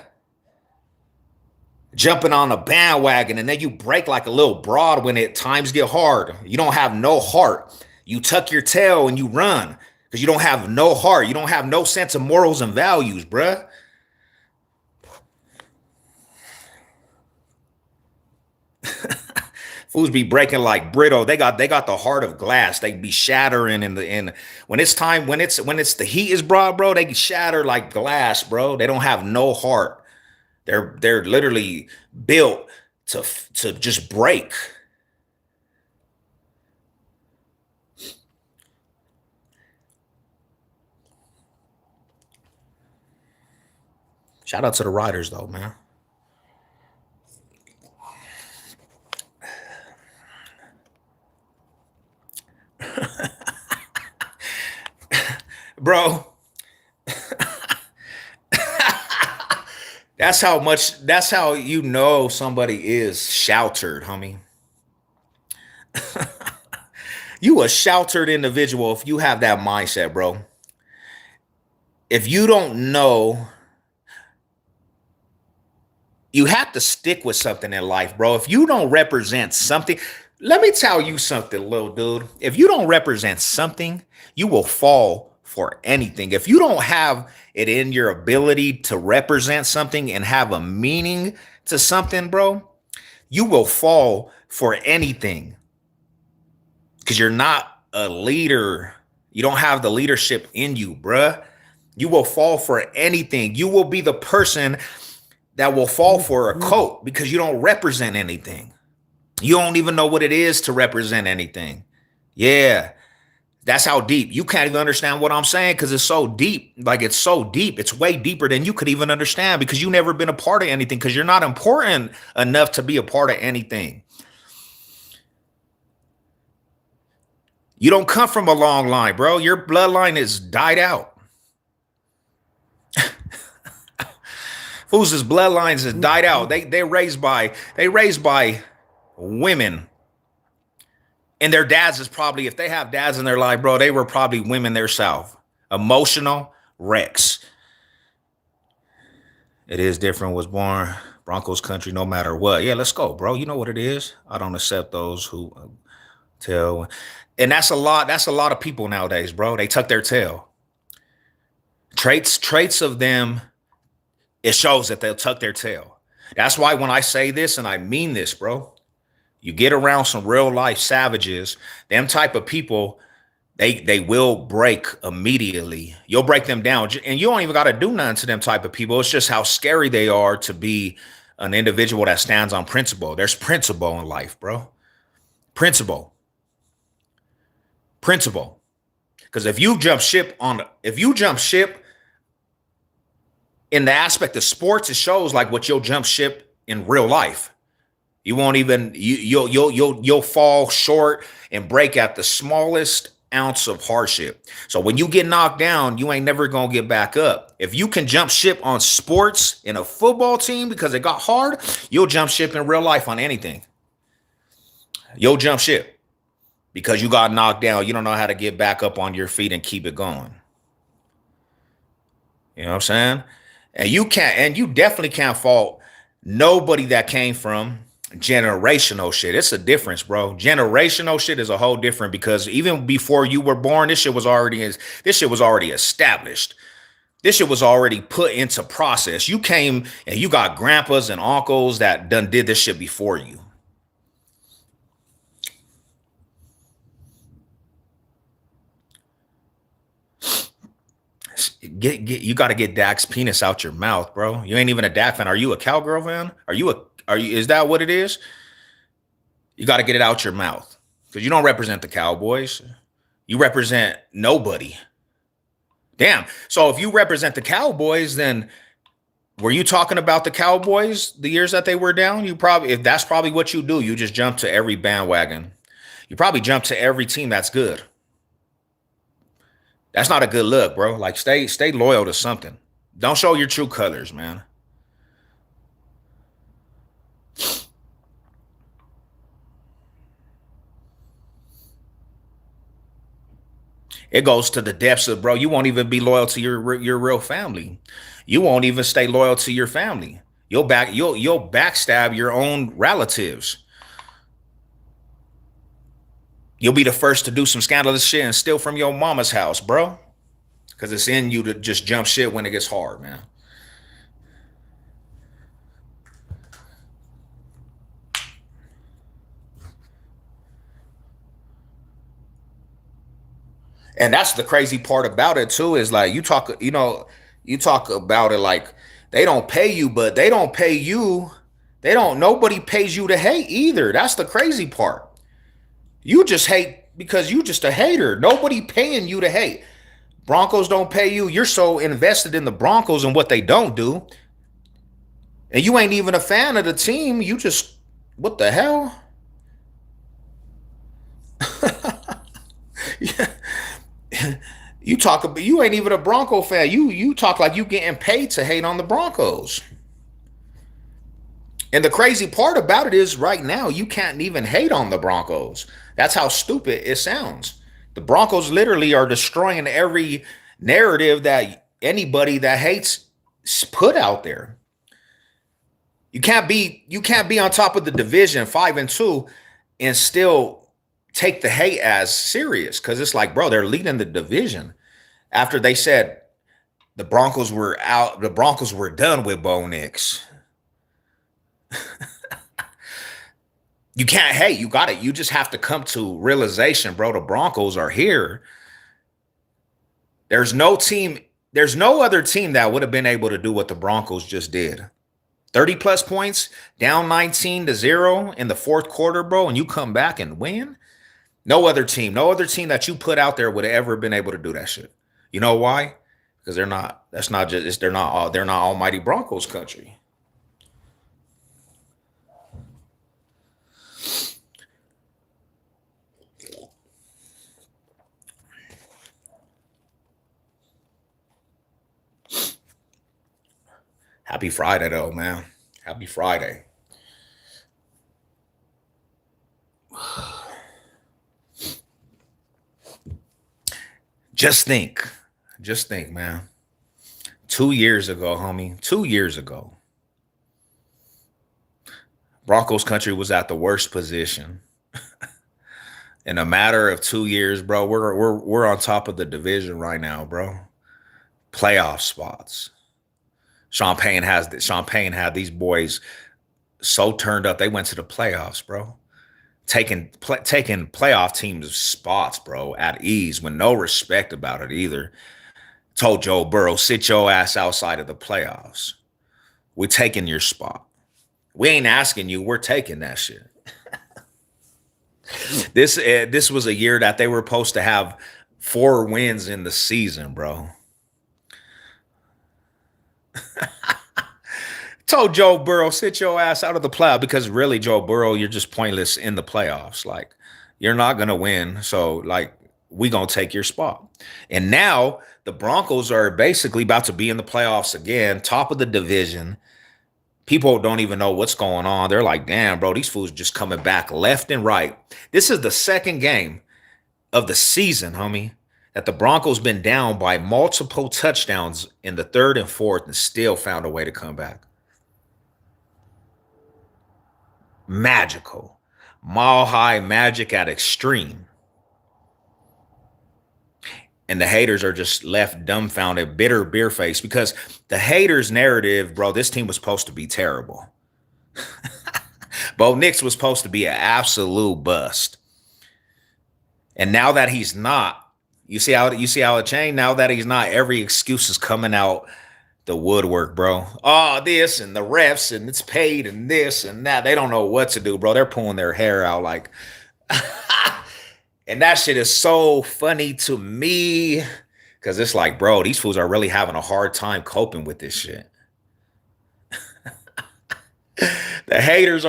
Jumping on a bandwagon and then you break like a little broad when times get hard. You don't have no heart. You tuck your tail and you run because you don't have no heart. You don't have no sense of morals and values, bruh. Fools be breaking like brittle. They got the heart of glass. They be shattering in when it's time when it's the heat is brought, bro. They shatter like glass, bro. They don't have no heart. They're literally built to just break. Shout out to the riders though, man. Bro, that's how you know somebody is sheltered, homie. You a sheltered individual if you have that mindset, bro. If you don't know, you have to stick with something in life, bro. If you don't represent something, let me tell you something, little dude. If you don't represent something, you will fall for anything. If you don't have it in your ability to represent something and have a meaning to something, bro, you will fall for anything because you're not a leader. You don't have the leadership in you, bruh. You will fall for anything. You will be the person that will fall for a coat because you don't represent anything. You don't even know what it is to represent anything. Yeah, that's how deep. You can't even understand what I'm saying because it's so deep. Like it's so deep. It's way deeper than you could even understand because you've never been a part of anything because you're not important enough to be a part of anything. You don't come from a long line, bro. Your bloodline is died out. Fools' bloodlines has died out. They raised by women. And their dads is probably, if they have dads in their life, bro, they were probably women themselves. Emotional wrecks. It is different was born. Broncos country, no matter what. Yeah, let's go, bro. You know what it is. I don't accept those who tell, and that's a lot. That's a lot of people nowadays, bro. They tuck their tail. Traits of them. It shows that they'll tuck their tail. That's why when I say this, and I mean this, bro, you get around some real life savages, them type of people, they will break immediately. You'll break them down, and you don't even got to do nothing to them type of people. It's just how scary they are to be an individual that stands on principle. There's principle in life, bro. Principle. Principle. Because if you jump ship in the aspect of sports, it shows like what you'll jump ship in real life. You won't even you'll fall short and break at the smallest ounce of hardship. So when you get knocked down, you ain't never gonna get back up. If you can jump ship on sports in a football team because it got hard, you'll jump ship in real life on anything. You'll jump ship because you got knocked down. You don't know how to get back up on your feet and keep it going. You know what I'm saying? And you definitely can't fault nobody that came from generational shit. It's a difference, bro. Generational shit is a whole different, because even before you were born, this shit was already established. This shit was already put into process. You came and you got grandpas and uncles that done did this shit before you. You got to get Dak's penis out your mouth, bro. You ain't even a Dak fan. Are you a Cowgirl fan? Is that what it is? You got to get it out your mouth, because you don't represent the Cowboys. You represent nobody. Damn. So if you represent the Cowboys, then were you talking about the Cowboys the years that they were down? If that's probably what you do, you just jump to every bandwagon. You probably jump to every team that's good. That's not a good look, bro. Like, stay loyal to something. Don't show your true colors, man. It goes to the depths of, bro, you won't even be loyal to your real family. You won't even stay loyal to your family. You'll backstab your own relatives. You'll be the first to do some scandalous shit and steal from your mama's house, bro. Because it's in you to just jump shit when it gets hard, man. And that's the crazy part about it too, is like you talk about it like they don't pay you, but they don't pay you. Nobody pays you to hate either. That's the crazy part. You just hate because you just a hater. Nobody paying you to hate. Broncos don't pay you. You're so invested in the Broncos and what they don't do. And you ain't even a fan of the team. You just, what the hell? Yeah. You ain't even a Bronco fan. You talk like you getting paid to hate on the Broncos. And the crazy part about it is right now you can't even hate on the Broncos. That's how stupid it sounds. The Broncos literally are destroying every narrative that anybody that hates put out there. You can't be on top of the division 5-2 and still take the hate as serious, because it's like, bro, they're leading the division after they said the Broncos were out. The Broncos were done with Bo Nix. You can't hate. You got it. You just have to come to realization, bro. The Broncos are here. There's no other team that would have been able to do what the Broncos just did. 30 plus points, down 19-0 in the fourth quarter, bro, and you come back and win. No other team that you put out there would have ever been able to do that shit. You know why? Because they're not almighty Broncos country. Happy Friday, though, man. Happy Friday. Just think, man. 2 years ago, homie, 2 years ago, Broncos country was at the worst position. In a matter of 2 years, bro, we're on top of the division right now, bro. Playoff spots. Sean Payne had these boys so turned up they went to the playoffs, bro. Taking playoff teams spots, bro, at ease with no respect about it either. Told Joe Burrow, sit your ass outside of the playoffs. We're taking your spot. We ain't asking you. We're taking that shit. This was a year that they were supposed to have 4 wins in the season, bro. Told Joe Burrow, sit your ass out of the playoff because really, Joe Burrow, you're just pointless in the playoffs. Like, you're not gonna win. So, like, we gonna take your spot. And now the Broncos are basically about to be in the playoffs again, top of the division. People don't even know what's going on. They're like, damn, bro, these fools just coming back left and right. This is the second game of the season, homie, that the Broncos been down by multiple touchdowns in the third and fourth and still found a way to come back. Magical. Mile high magic at extreme. And the haters are just left dumbfounded, bitter, beer faced because the haters' narrative, bro, this team was supposed to be terrible. Bo Nix was supposed to be an absolute bust. And now that he's not, you see how it changed? Now that he's not, every excuse is coming out the woodwork, bro. Oh, this and the refs and it's paid and this and that. They don't know what to do, bro. They're pulling their hair out like and that shit is so funny to me because it's like, bro, these fools are really having a hard time coping with this shit. The haters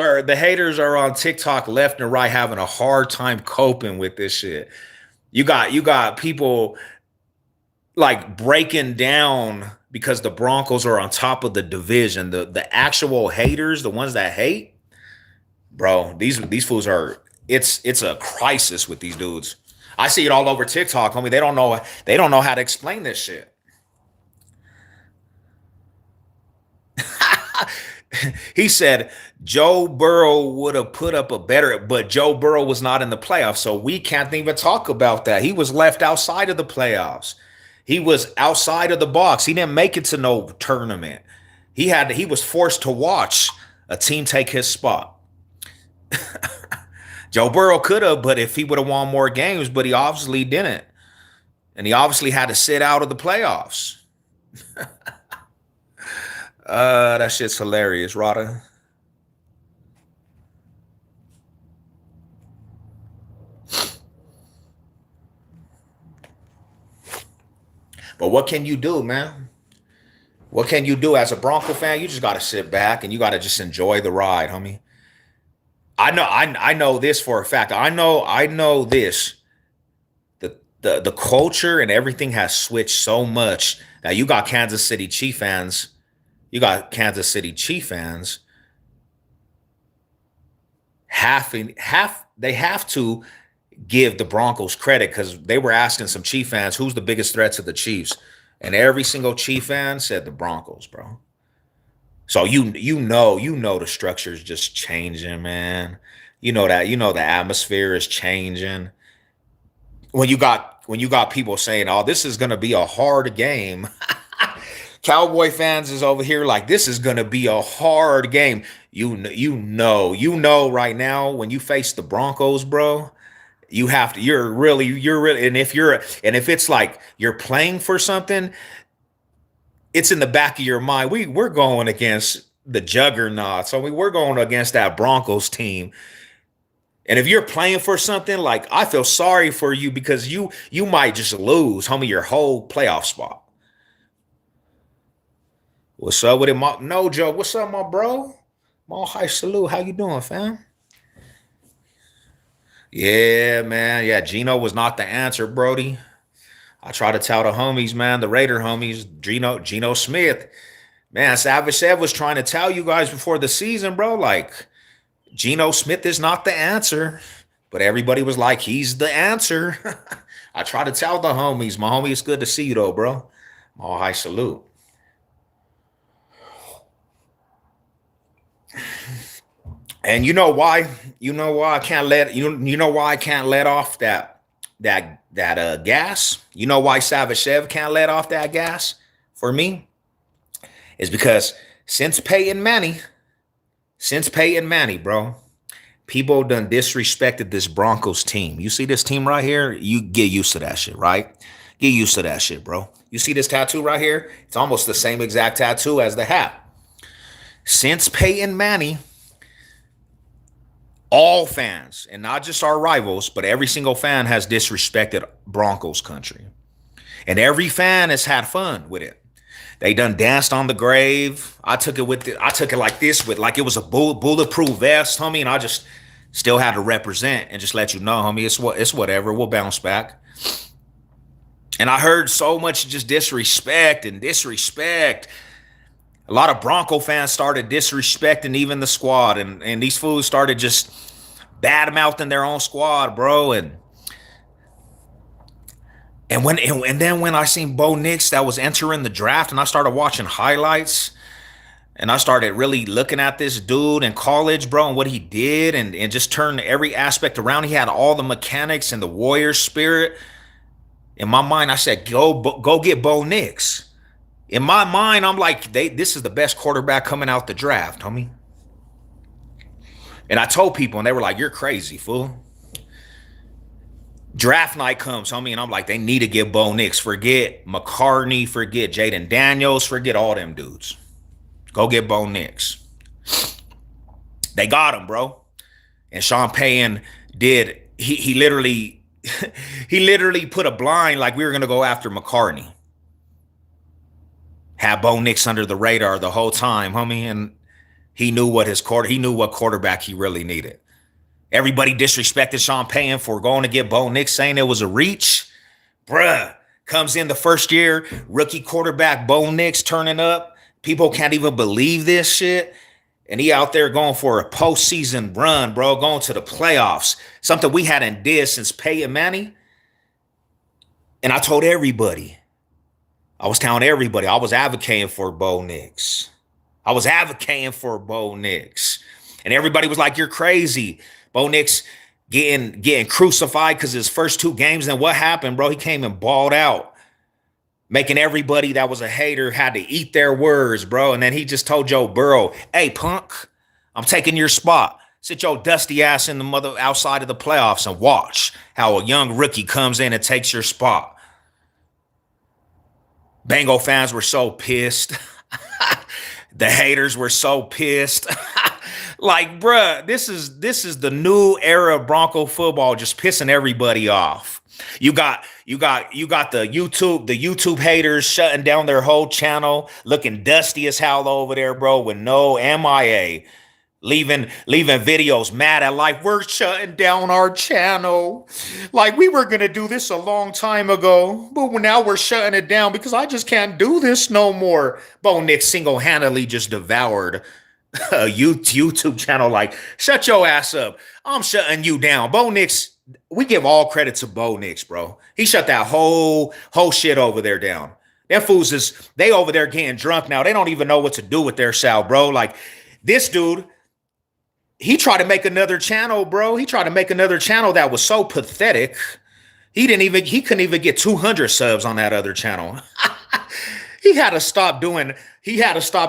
are on TikTok left and right having a hard time coping with this shit. You got people like breaking down because the Broncos are on top of the division. The actual haters, the ones that hate, bro, these fools are it's a crisis with these dudes. I see it all over TikTok, homie. They don't know how to explain this shit. He said Joe Burrow would have put up a better, but Joe Burrow was not in the playoffs, so we can't even talk about that. He was left outside of the playoffs. He was outside of the box. He didn't make it to no tournament. He was forced to watch a team take his spot. Joe Burrow could have, but if he would have won more games, but he obviously didn't. And he obviously had to sit out of the playoffs. That shit's hilarious, Rada. But what can you do, man? What can you do as a Bronco fan? You just got to sit back and you got to just enjoy the ride, homie. I know this for a fact. I know this. The culture and everything has switched so much that you got Kansas City Chief fans. You got Kansas City Chief fans. They have to give the Broncos credit because they were asking some Chief fans who's the biggest threat to the Chiefs, and every single Chief fan said the Broncos, bro. So you know the structure is just changing, man. You know the atmosphere is changing. When you got people saying, "Oh, this is gonna be a hard game," Cowboy fans is over here like, "This is gonna be a hard game." You know right now when you face the Broncos, bro. You have to. You're really, and if it's like you're playing for something, it's in the back of your mind. We're going against the juggernaut, so we're going against that Broncos team. And if you're playing for something, like I feel sorry for you because you might just lose, homie, your whole playoff spot. What's up with it, no Joe? What's up, my bro? Mall High salute. How you doing, fam? Yeah, man. Yeah, Gino was not the answer, Brody. I try to tell the homies, man, the Raider homies, Geno Smith. Man, Savage Sev was trying to tell you guys before the season, bro, like Geno Smith is not the answer. But everybody was like, he's the answer. I try to tell the homies, my homie, it's good to see you though, bro. All high salute. And you know why? You know why I can't let you know why I can't let off that gas? You know why Savage Chev can't let off that gas for me? Is because since Peyton Manning, bro, people done disrespected this Broncos team. You see this team right here? You get used to that shit, right? Get used to that shit, bro. You see this tattoo right here? It's almost the same exact tattoo as the hat. Since Peyton Manning, all fans, and not just our rivals, but every single fan has disrespected Broncos country. And every fan has had fun with it. They done danced on the grave. I took it like this, with like it was a bulletproof vest, homie, and I just still had to represent and just let you know, homie, it's whatever. We'll bounce back. And I heard so much just disrespect. A lot of Bronco fans started disrespecting even the squad, and these fools started just bad mouthing their own squad, bro. And then when I seen Bo Nix that was entering the draft, and I started watching highlights, and I started really looking at this dude in college, bro, and what he did, and just turned every aspect around. He had all the mechanics and the warrior spirit. In my mind, I said, go get Bo Nix. In my mind, I'm like, this is the best quarterback coming out the draft, homie. And I told people, and they were like, you're crazy, fool. Draft night comes, homie, and I'm like, they need to get Bo Nix. Forget McCartney, forget Jaden Daniels, forget all them dudes. Go get Bo Nix. They got him, bro. And Sean Payton did, he literally put a blind like we were going to go after McCartney. Had Bo Nix under the radar the whole time, homie, and he knew what quarterback he really needed. Everybody disrespected Sean Payton for going to get Bo Nix, saying it was a reach. Bruh, comes in the first year, rookie quarterback Bo Nix turning up. People can't even believe this shit. And he out there going for a postseason run, bro, going to the playoffs. Something we hadn't did since Peyton Manning. And I told everybody. I was telling everybody. I was advocating for Bo Nix. And everybody was like, you're crazy. Bo Nix getting crucified because his first two games. And what happened, bro? He came and balled out, making everybody that was a hater had to eat their words, bro. And then he just told Joe Burrow, hey, punk, I'm taking your spot. Sit your dusty ass in the outside of the playoffs and watch how a young rookie comes in and takes your spot. Bengal fans were so pissed. The haters were so pissed. Like, bruh, this is the new era of Bronco football, just pissing everybody off. You got the YouTube haters shutting down their whole channel, looking dusty as hell over there, bro, with no MIA. Leaving videos mad at like, we're shutting down our channel. Like, we were going to do this a long time ago, but now we're shutting it down because I just can't do this no more. Bo Nix single-handedly just devoured a YouTube channel. Like, shut your ass up. I'm shutting you down. Bo Nix, we give all credit to Bo Nix, bro. He shut that whole shit over there down. Them fools they over there getting drunk now. They don't even know what to do with their self, bro. Like, this dude, he tried to make another channel, bro. He tried to make another channel that was so pathetic. He couldn't even get 200 subs on that other channel. He had to stop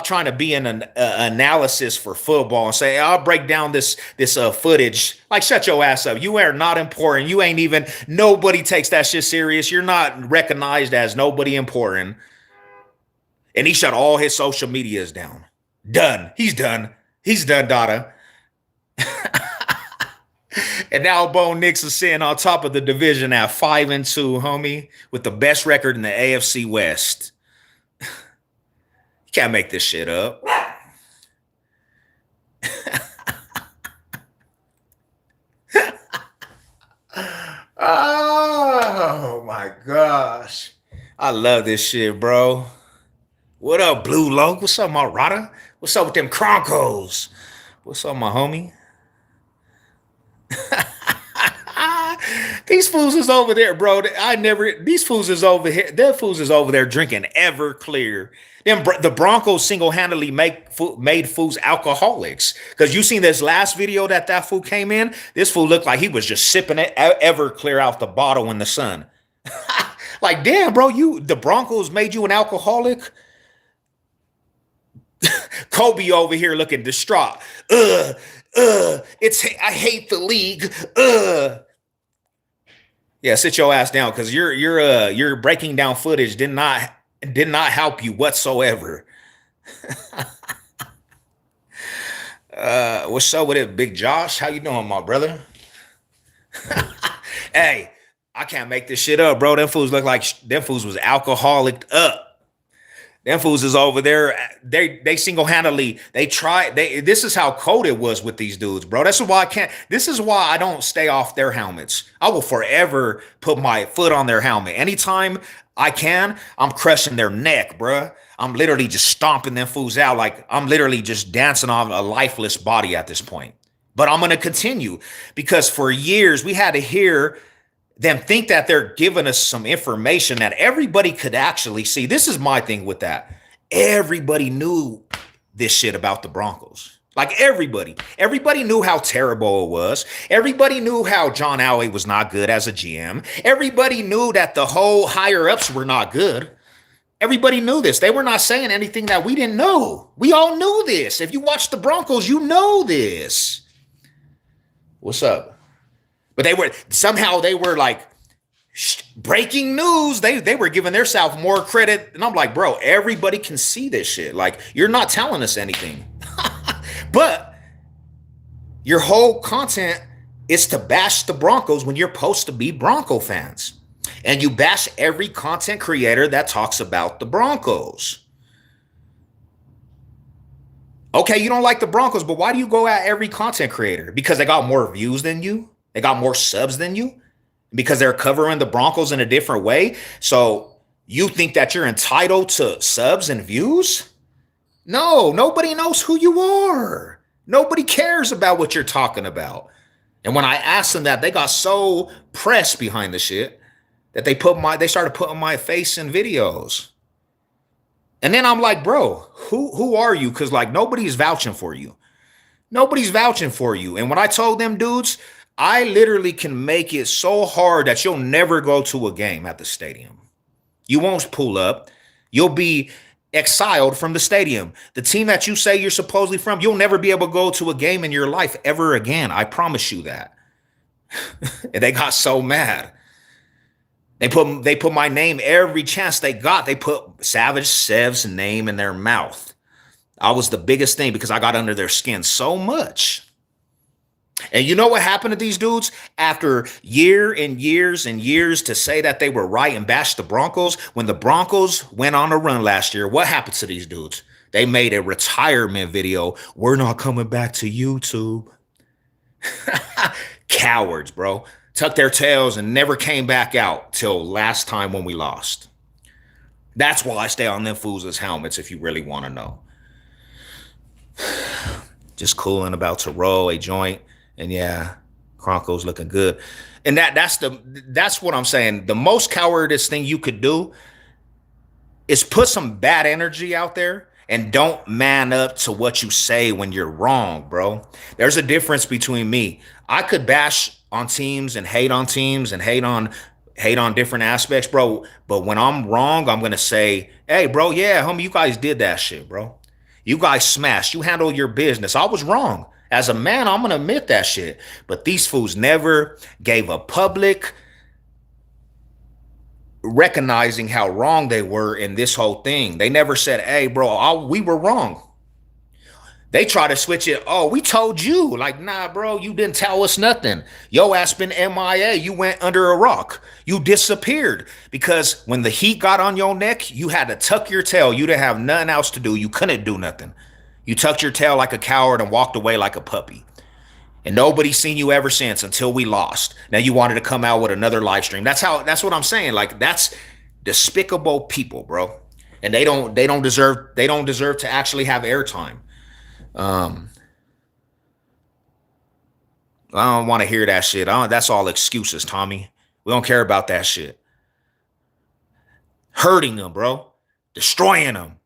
trying to be an analysis for football and say, I'll break down this footage. Like, shut your ass up. You are not important. You ain't even, nobody takes that shit serious. You're not recognized as nobody important. And he shut all his social medias down. Done. He's done, Dada. And now Bo Nix is sitting on top of the division at 5-2, homie, with the best record in the AFC West. You can't make this shit up. Oh my gosh. I love this shit, bro. What up, Blue Loke? What's up, my Rada? What's up with them Croncos? What's up, my homie? These fools is over there, bro. These fools is over here. Their fools is over there drinking Everclear. The Broncos single-handedly made fools alcoholics. Because you seen this last video that fool came in. This fool looked like he was just sipping it ever clear out the bottle in the sun. Like, damn, bro, the Broncos made you an alcoholic. Kobe over here looking distraught. I hate the league. Yeah, sit your ass down because your breaking down footage did not help you whatsoever. What's up with it, Big Josh? How you doing, my brother? Hey, I can't make this shit up, bro. Them fools look like them fools was alcoholic up. Them fools is over there. They single-handedly, this is how cold it was with these dudes, bro. This is why I don't stay off their helmets. I will forever put my foot on their helmet. Anytime I can, I'm crushing their neck, bro. I'm literally just stomping them fools out. Like I'm literally just dancing on a lifeless body at this point. But I'm going to continue because for years we had to hear them think that they're giving us some information that everybody could actually see. This is my thing with that. Everybody knew this shit about the Broncos. Like everybody knew how terrible it was. Everybody knew how John Elway was not good as a GM. Everybody knew that the whole higher ups were not good. Everybody knew this. They were not saying anything that we didn't know. We all knew this. If you watch the Broncos, you know this. What's up? But they were like breaking news. They were giving themselves more credit. And I'm like, bro, everybody can see this shit. Like, you're not telling us anything. But your whole content is to bash the Broncos when you're supposed to be Bronco fans. And you bash every content creator that talks about the Broncos. Okay, you don't like the Broncos, but why do you go at every content creator? Because they got more views than you? They got more subs than you? Because they're covering the Broncos in a different way? So you think that you're entitled to subs and views? No, nobody knows who you are. Nobody cares about what you're talking about. And when I asked them that, they got so pressed behind the shit that they started putting my face in videos. And then I'm like, bro, who are you? Because like nobody's vouching for you. Nobody's vouching for you. And when I told them dudes, I literally can make it so hard that you'll never go to a game at the stadium. You won't pull up. You'll be exiled from the stadium. The team that you say you're supposedly from, you'll never be able to go to a game in your life ever again. I promise you that. And they got so mad. They put my name every chance they got. They put Savage Sev's name in their mouth. I was the biggest thing because I got under their skin so much. And you know what happened to these dudes after years and years to say that they were right and bash the Broncos? When the Broncos went on a run last year, what happened to these dudes? They made a retirement video. We're not coming back to YouTube. Cowards, bro. Tucked their tails and never came back out till last time when we lost. That's why I stay on them fools' helmets if you really want to know. Just cooling, about to roll a joint. And yeah, Broncos looking good. And that's what I'm saying. The most cowardice thing you could do is put some bad energy out there and don't man up to what you say when you're wrong, bro. There's a difference between me. I could bash on teams and hate on different aspects, bro. But when I'm wrong, I'm going to say, hey, bro, yeah, homie, you guys did that shit, bro. You guys smashed. You handled your business. I was wrong. As a man, I'm going to admit that shit. But these fools never gave a public recognizing how wrong they were in this whole thing. They never said, hey, bro, we were wrong. They try to switch it. Oh, we told you. Like, nah, bro, you didn't tell us nothing. Yo ass been MIA. You went under a rock. You disappeared. Because when the heat got on your neck, you had to tuck your tail. You didn't have nothing else to do. You couldn't do nothing. You tucked your tail like a coward and walked away like a puppy. And nobody's seen you ever since until we lost. Now you wanted to come out with another live stream. That's what I'm saying. Like, that's despicable people, bro. And they don't deserve to actually have airtime. I don't want to hear that shit. That's all excuses, Tommy. We don't care about that shit. Hurting them, bro. Destroying them.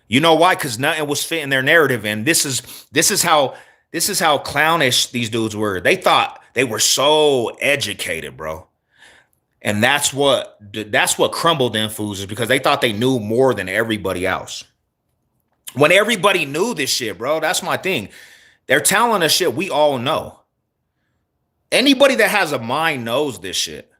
You know why? Because nothing was fitting their narrative, and this is how clownish these dudes were. They thought they were so educated, bro. And that's what crumbled them fools is because they thought they knew more than everybody else. When everybody knew this shit, bro, that's my thing. They're telling us shit we all know. Anybody that has a mind knows this shit.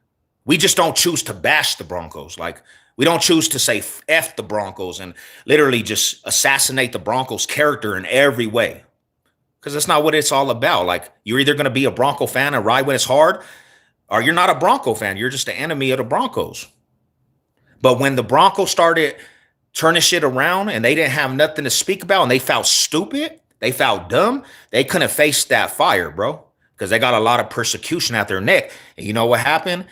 We just don't choose to bash the Broncos. Like, we don't choose to say F the Broncos and literally just assassinate the Broncos' character in every way. Because that's not what it's all about. Like, you're either going to be a Bronco fan and ride when it's hard, or you're not a Bronco fan. You're just the enemy of the Broncos. But when the Broncos started turning shit around and they didn't have nothing to speak about and they felt stupid, they felt dumb, they couldn't face that fire, bro, because they got a lot of persecution at their neck. And you know what happened?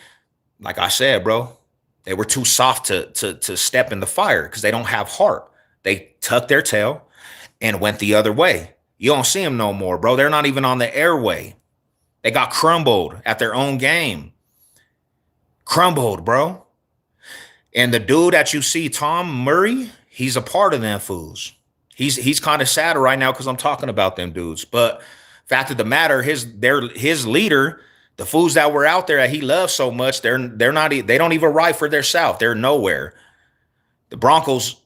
Like I said, bro, they were too soft to step in the fire because they don't have heart. They tucked their tail and went the other way. You don't see them no more, bro. They're not even on the airway. They got crumbled at their own game. Crumbled, bro. And the dude that you see, Tom Murray, he's a part of them fools. He's kind of sad right now because I'm talking about them dudes. But fact of the matter, his leader, the fools that were out there that he loves so much, they don't even ride for their South. They're nowhere. The Broncos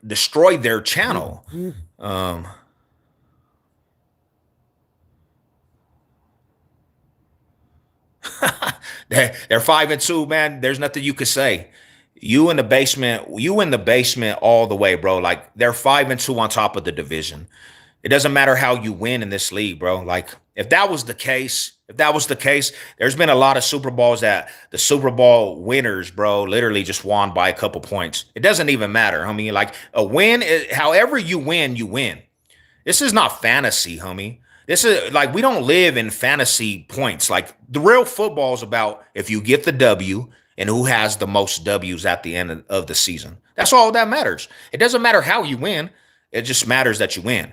destroyed their channel. They're 5-2, man. There's nothing you could say. You in the basement all the way, bro. Like, they're 5-2 on top of the division. It doesn't matter how you win in this league, bro. Like, if that was the case, there's been a lot of Super Bowls that the Super Bowl winners, bro, literally just won by a couple points. It doesn't even matter. I mean, like, a win, however you win, you win. This is not fantasy, homie. This is like, we don't live in fantasy points. Like, the real football is about if you get the W and who has the most W's at the end of the season. That's all that matters. It doesn't matter how you win. It just matters that you win.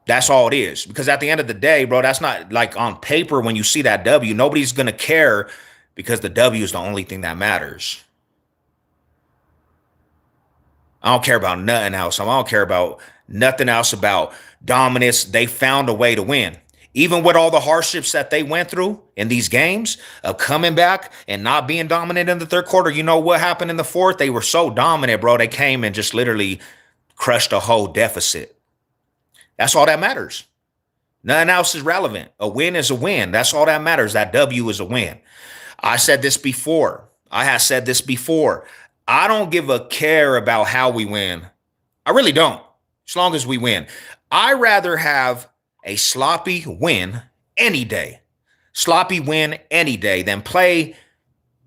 That's all it is. Because at the end of the day, bro, that's not like on paper when you see that W, nobody's going to care because the W is the only thing that matters. I don't care about nothing else. I don't care about nothing else about dominance. They found a way to win. Even with all the hardships that they went through in these games of coming back and not being dominant in the third quarter, you know what happened in the fourth? They were so dominant, bro. They came and just literally crushed a whole deficit. That's all that matters. Nothing else is relevant. A win is a win. That's all that matters. That W is a win. I said this before. I have said this before. I don't give a care about how we win. I really don't. As long as we win. I rather have a sloppy win any day. Sloppy win any day than play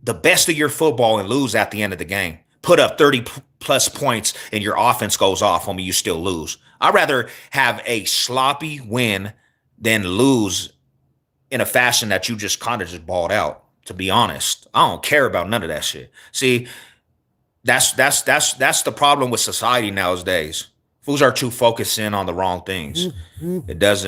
the best of your football and lose at the end of the game. Put up 30 plus points and your offense goes off on me, you still lose. I'd rather have a sloppy win than lose in a fashion that you just kind of just balled out, to be honest. I don't care about none of that shit. See, that's the problem with society nowadays. Fools are too focused in on the wrong things. It does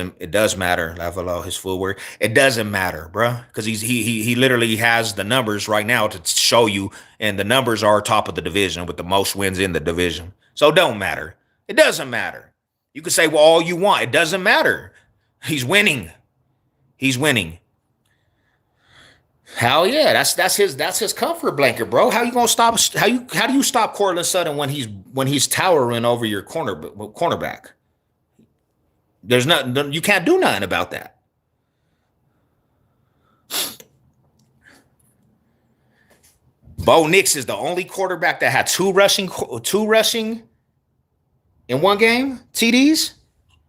matter. Lavalo, his footwork. It doesn't matter, bruh. Because he literally has the numbers right now to show you, and the numbers are top of the division with the most wins in the division. So it don't matter. It doesn't matter. You can say, well, all you want. It doesn't matter. He's winning. He's winning. Hell yeah, that's his comfort blanket, bro. How you gonna stop? How do you stop Cortland Sutton when he's towering over your cornerback? There's nothing. You can't do nothing about that. Bo Nix is the only quarterback that had two rushing in one game. TDs,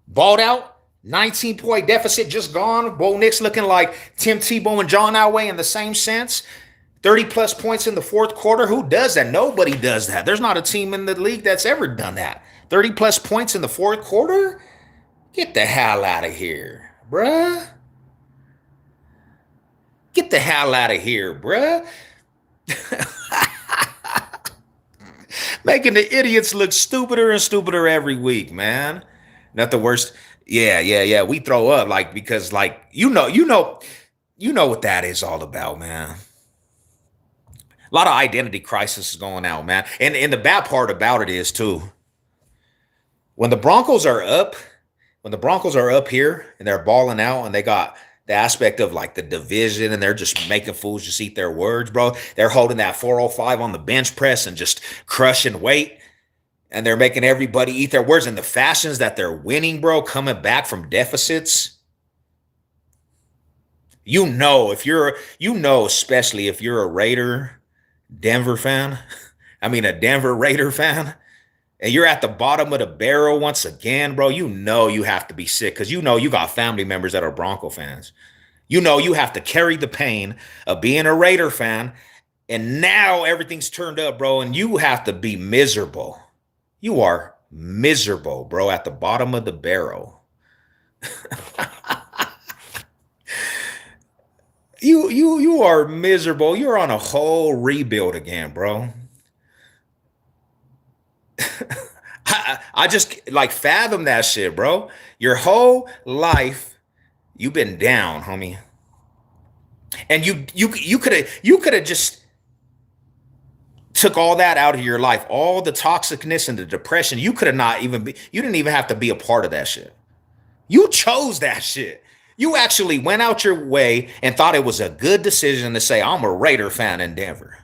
balled out. 19-point deficit just gone. Bo Nix looking like Tim Tebow and John Elway in the same sense. 30-plus points in the fourth quarter. Who does that? Nobody does that. There's not a team in the league that's ever done that. 30-plus points in the fourth quarter? Get the hell out of here, bruh. Get the hell out of here, bruh. Making the idiots look stupider and stupider every week, man. Not the worst. Yeah. We throw up because you know what that is all about, man. A lot of identity crisis is going out, man. And the bad part about it is too, when the Broncos are up, when the Broncos are up here and they're balling out and they got the aspect of like the division and they're just making fools just eat their words, bro. They're holding that 405 on the bench press and just crushing weight. And they're making everybody eat their words. And the fashions that they're winning, bro, coming back from deficits. Especially if you're a Denver fan, a Denver Raider fan, and you're at the bottom of the barrel once again, bro, you have to be sick because you got family members that are Bronco fans. You have to carry the pain of being a Raider fan, and now everything's turned up, bro, and you have to be miserable. You are miserable, bro, at the bottom of the barrel. You are miserable. You're on a whole rebuild again, bro. I just like fathom that shit, bro. Your whole life, you've been down, homie. And you could have just took all that out of your life, all the toxicness and the depression. You could have not even you didn't even have to be a part of that shit. You chose that shit. You actually went out your way and thought it was a good decision to say, I'm a Raider fan in Denver.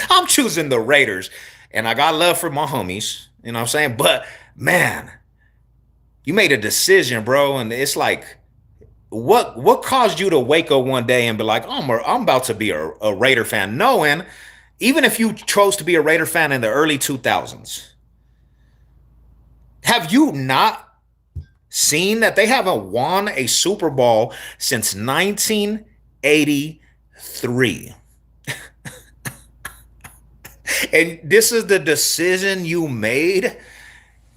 I'm choosing the Raiders. And I got love for my homies, you know what I'm saying? But man, you made a decision, bro. And it's like, what caused you to wake up one day and be like, I'm about to be a Raider fan, knowing even if you chose to be a Raider fan in the early 2000s, have you not seen that they haven't won a Super Bowl since 1983? And this is the decision you made?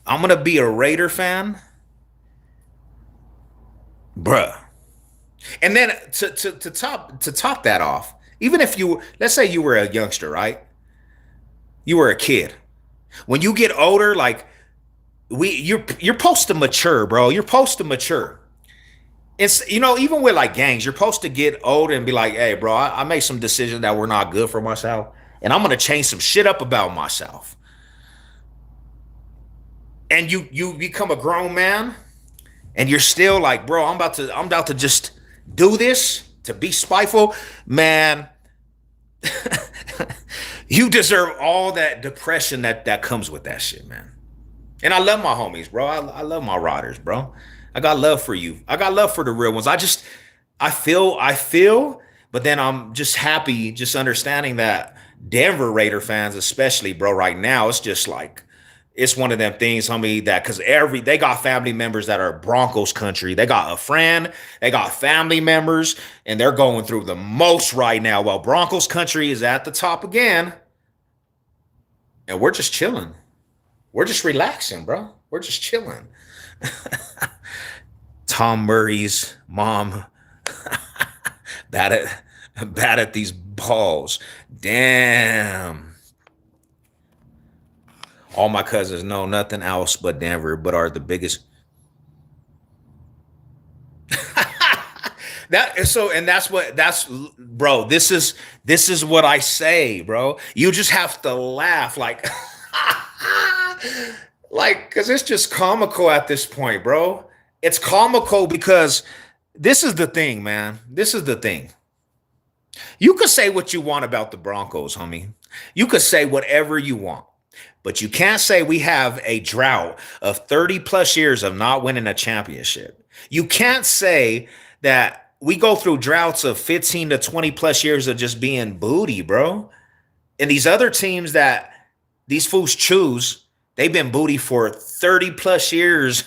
I'm going to be a Raider fan? Bruh. And then to top that off, even if let's say you were a youngster, right? You were a kid. When you get older, like you're supposed to mature, bro. You're supposed to mature. It's, even with like gangs, you're supposed to get older and be like, hey, bro, I made some decisions that were not good for myself. And I'm going to change some shit up about myself. And you become a grown man and you're still like, bro, I'm about to just do this to be spiteful, man. You deserve all that depression that comes with that shit, man. And I love my homies, bro. I love my riders, bro. I got love for you. I got love for the real ones. I feel, but then I'm just happy, just understanding that Denver Raider fans, especially, bro, right now, it's just like, it's one of them things, homie, that because they got family members that are Broncos country. They got a friend, they got family members, and they're going through the most right now. While Broncos country is at the top again, and we're just chilling. We're just relaxing, bro. We're just chilling. Tom Murray's mom bad at these balls. Damn. All my cousins know nothing else but Denver, but are the biggest. Bro, this is what I say, bro. You just have to laugh like because it's just comical at this point, bro. It's comical because this is the thing, man. This is the thing. You could say what you want about the Broncos, homie. You could say whatever you want. But you can't say we have a drought of 30 plus years of not winning a championship. You can't say that we go through droughts of 15 to 20 plus years of just being booty, bro. And these other teams that these fools choose, they've been booty for 30 plus years.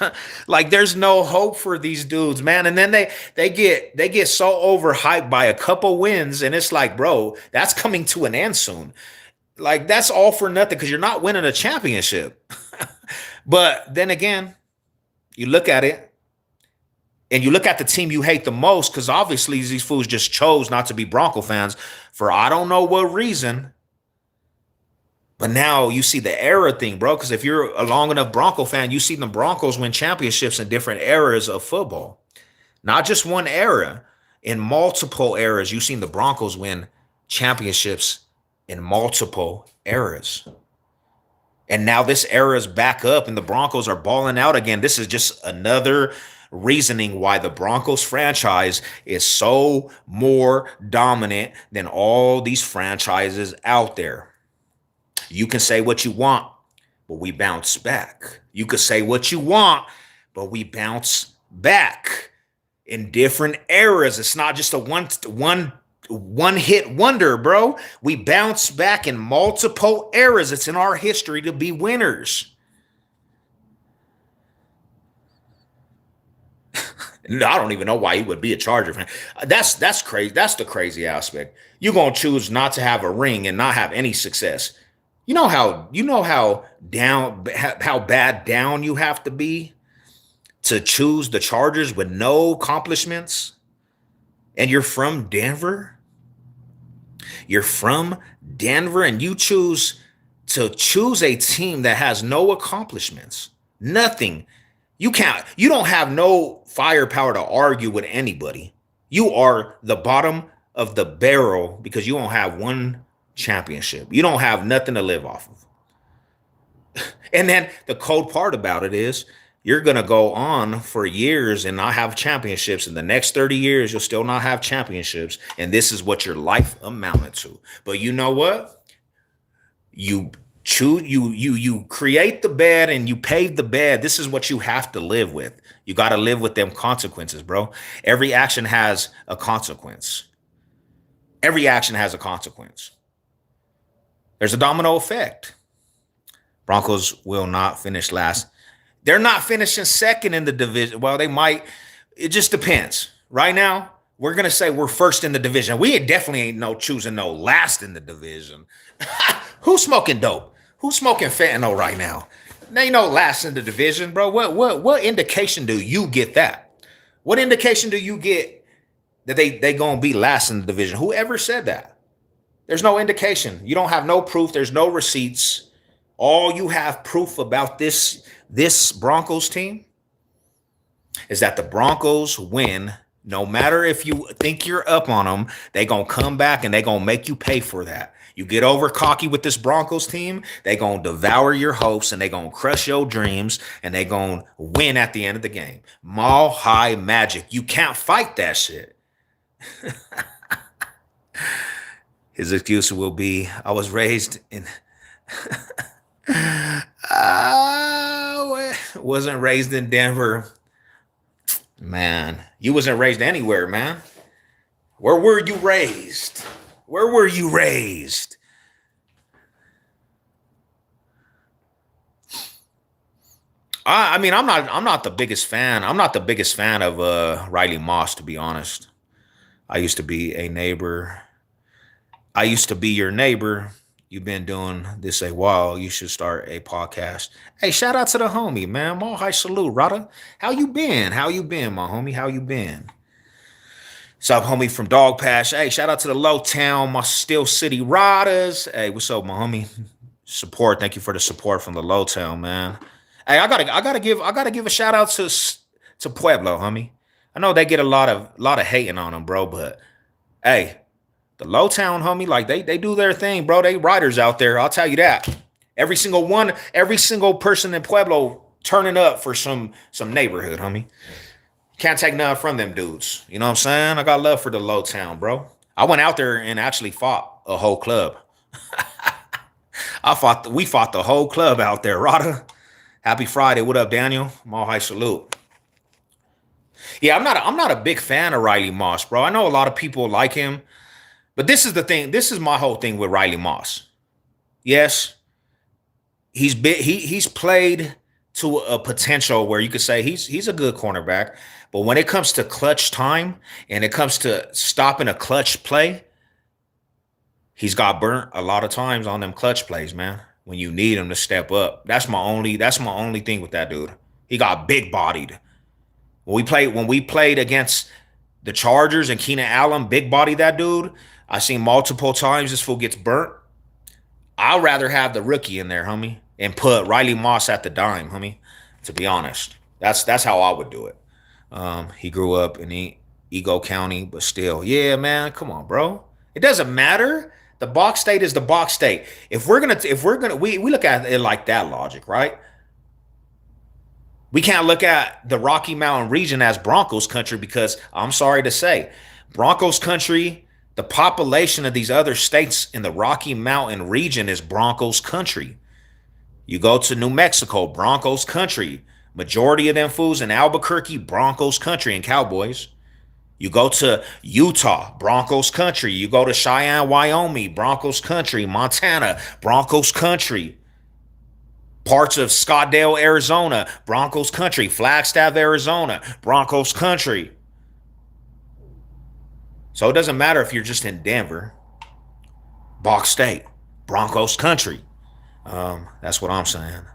Like there's no hope for these dudes, man. And then they get so overhyped by a couple wins. And it's like, bro, that's coming to an end soon. Like that's all for nothing because you're not winning a championship. But then again, you look at it and you look at the team you hate the most, because obviously these fools just chose not to be Bronco fans for I don't know what reason. But now you see the era thing, bro, because if you're a long enough Bronco fan, you see the Broncos win championships in different eras of football. Not just one era. In multiple eras, you've seen the Broncos win championships in multiple eras. And now this era is back up and the Broncos are balling out again. This is just another reasoning why the Broncos franchise is so more dominant than all these franchises out there. You can say what you want, but we bounce back. You could say what you want, but we bounce back in different eras. It's not just a one hit wonder, bro. We bounce back in multiple eras. It's in our history to be winners. No, I don't even know why he would be a Charger fan. That's crazy. That's the crazy aspect. You're gonna choose not to have a ring and not have any success. You know how down how bad down you have to be to choose the Chargers with no accomplishments, and you're from Denver. You're from Denver, and you choose to choose a team that has no accomplishments, nothing. You don't have no firepower to argue with anybody. You are the bottom of the barrel because you don't have one championship. You don't have nothing to live off of. And then the cold part about it is you're going to go on for years and not have championships. In the next 30 years, you'll still not have championships. And this is what your life amounted to. But you know what? You choose you create the bed and you pave the bed. This is what you have to live with. You got to live with them consequences, bro. Every action has a consequence. Every action has a consequence. There's a domino effect. Broncos will not finish last. They're not finishing second in the division. Well, they might. It just depends. Right now, we're going to say we're first in the division. We definitely ain't choosing no last in the division. Who's smoking dope? Who's smoking fentanyl right now? They ain't no last in the division, bro. What indication do you get that? What indication do you get that they going to be last in the division? Whoever said that? There's no indication. You don't have no proof. There's no receipts. All you have proof about this Broncos team is that the Broncos win. No matter if you think you're up on them, they going to come back and they going to make you pay for that. You get over cocky with this Broncos team, they going to devour your hopes and they going to crush your dreams and they going to win at the end of the game. Mile high magic. You can't fight that shit. His excuse will be, I was raised in... wasn't raised in Denver. Man, you wasn't raised anywhere, man. Where were you raised? Where were you raised? I mean, I'm not the biggest fan. I'm not the biggest fan of Riley Moss, to be honest. I used to be a neighbor. I used to be your neighbor. You've been doing this a while. You should start a podcast. Hey, shout out to the homie, man. More high salute, Rada. How you been? How you been, my homie? How you been? What's up, homie from Dog Pass? Hey, shout out to the Low Town, my Steel City Riders. Hey, what's up, my homie? Support. Thank you for the support from the Low Town, man. Hey, I gotta give a shout out to Pueblo, homie. I know they get a lot of hating on them, bro, but hey, the Low Town, homie, like they do their thing, bro. They riders out there. I'll tell you that. Every single person in Pueblo turning up for some neighborhood, homie. Can't take nothing from them dudes. You know what I'm saying? I got love for the Low Town, bro. I went out there and actually fought a whole club. We fought the whole club out there, Rada. Happy Friday. What up, Daniel? Mall high salute. Yeah, I'm not a big fan of Riley Moss, bro. I know a lot of people like him, but this is the thing. This is my whole thing with Riley Moss. Yes, he's played to a potential where you could say he's a good cornerback, but when it comes to clutch time and it comes to stopping a clutch play, he's got burnt a lot of times on them clutch plays, man. When you need him to step up, that's my only thing with that dude. He got big bodied. When we played against the Chargers and Keenan Allen, big body that dude. I seen multiple times this fool gets burnt. I'd rather have the rookie in there, homie, and put Riley Moss at the dime, homie. To be honest, that's how I would do it. He grew up in Eagle County, but still, yeah, man, come on, bro. It doesn't matter. The box state is the box state. We look at it like that logic, right? We can't look at the Rocky Mountain region as Broncos country because I'm sorry to say, Broncos country, the population of these other states in the Rocky Mountain region is Broncos country. You go to New Mexico, Broncos country. Majority of them fools in Albuquerque, Broncos country and Cowboys. You go to Utah, Broncos country. You go to Cheyenne, Wyoming, Broncos country. Montana, Broncos country. Parts of Scottsdale, Arizona, Broncos country. Flagstaff, Arizona, Broncos country. So it doesn't matter if you're just in Denver, Bach State, Broncos country. That's what I'm saying.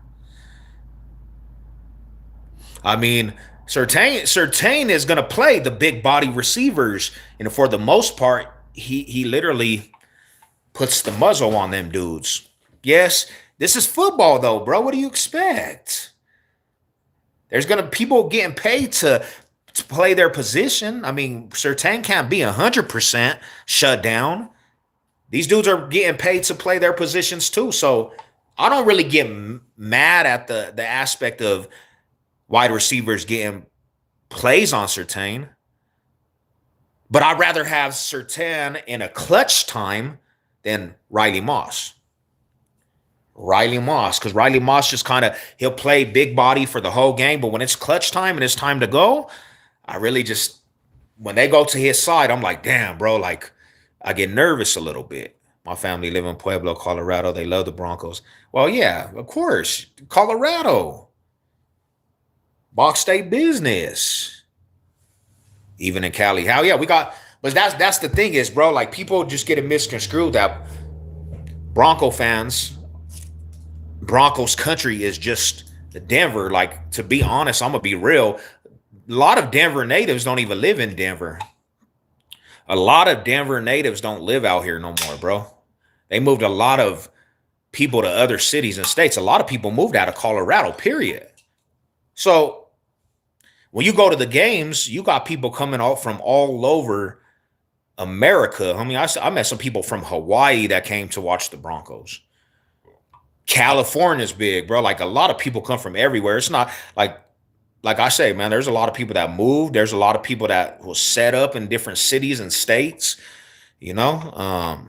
I mean, Surtain is going to play the big body receivers, and for the most part, he literally puts the muzzle on them dudes. Yes, this is football though, bro. What do you expect? There's gonna people getting paid to play their position. I mean, Surtain can't be 100% shut down. These dudes are getting paid to play their positions too. So I don't really get mad at the aspect of wide receivers getting plays on Surtain. But I'd rather have Surtain in a clutch time than Riley Moss. Because Riley Moss just he'll play big body for the whole game. But when it's clutch time and it's time to go, I really just, when they go to his side, I'm like, damn, bro, like I get nervous a little bit. My family live in Pueblo, Colorado. They love the Broncos. Well, yeah, of course. Colorado. Box State business. Even in Cali. Hell yeah, but that's the thing is, bro, like people just get it misconstrued that Bronco fans, Broncos country is just Denver. Like, to be honest, I'm going to be real. A lot of Denver natives don't even live in Denver. A lot of Denver natives don't live out here no more, bro. They moved a lot of people to other cities and states. A lot of people moved out of Colorado, period. So when you go to the games, you got people coming out from all over America. I mean, I met some people from Hawaii that came to watch the Broncos. California's big, bro. Like, a lot of people come from everywhere. It's not like I say, man, there's a lot of people that moved. There's a lot of people that was set up in different cities and states, you know?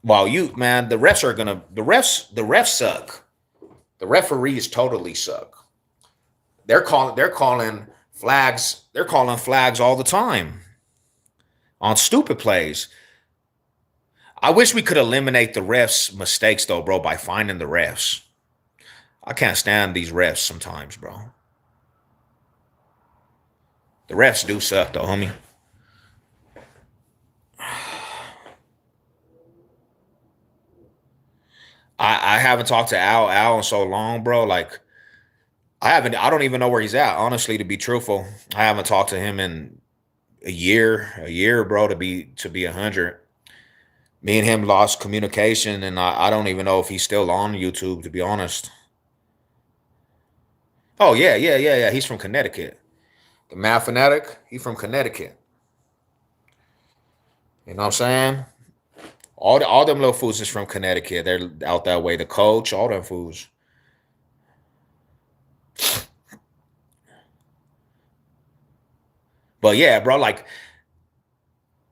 Man, the refs suck. The referees totally suck. They're calling flags. They're calling flags all the time on stupid plays. I wish we could eliminate the refs' mistakes though, bro, by finding the refs. I can't stand these refs sometimes, bro. The refs do suck though, homie. I haven't talked to Al in so long, bro. Like, I don't even know where he's at, honestly, to be truthful. I haven't talked to him in a year, bro, to be 100. Me and him lost communication, and I don't even know if he's still on YouTube, to be honest. Oh, yeah. He's from Connecticut. The Math Fanatic, he's from Connecticut. You know what I'm saying? All them little fools is from Connecticut. They're out that way. The coach, all them fools. But yeah, bro, like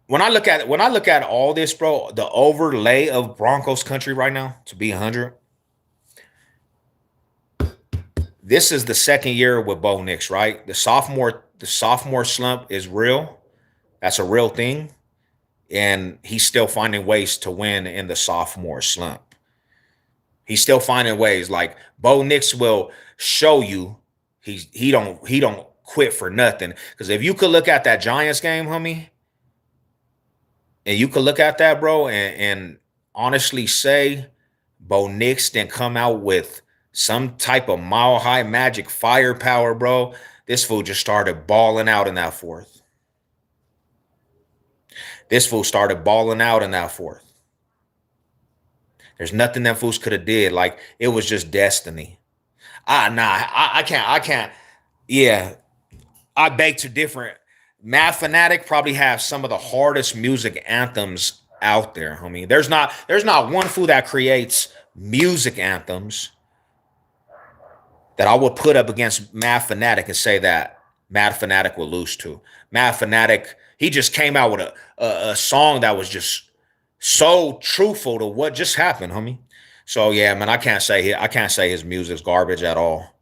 when I look at all this, bro, the overlay of Broncos country right now, to be 100, this is the second year with Bo Nix, right? The sophomore slump is real. That's a real thing. And he's still finding ways to win in the sophomore slump. He's still finding ways. Like, Bo Nix will show you he don't quit for nothing. Because if you could look at that Giants game, homie, and you could look at that, bro, and honestly say Bo Nix didn't come out with some type of mile high magic firepower, bro, this fool just started balling out in that fourth. This fool started balling out in that fourth. There's nothing that fools could have did. Like, it was just destiny. I can't. Yeah, I beg to differ. Mad Fanatic probably have some of the hardest music anthems out there, homie. There's not one fool that creates music anthems that I would put up against Mad Fanatic and say that Mad Fanatic will lose to. Mad Fanatic, he just came out with a song that was just so truthful to what just happened, homie. So yeah, man, I can't say his music's garbage at all.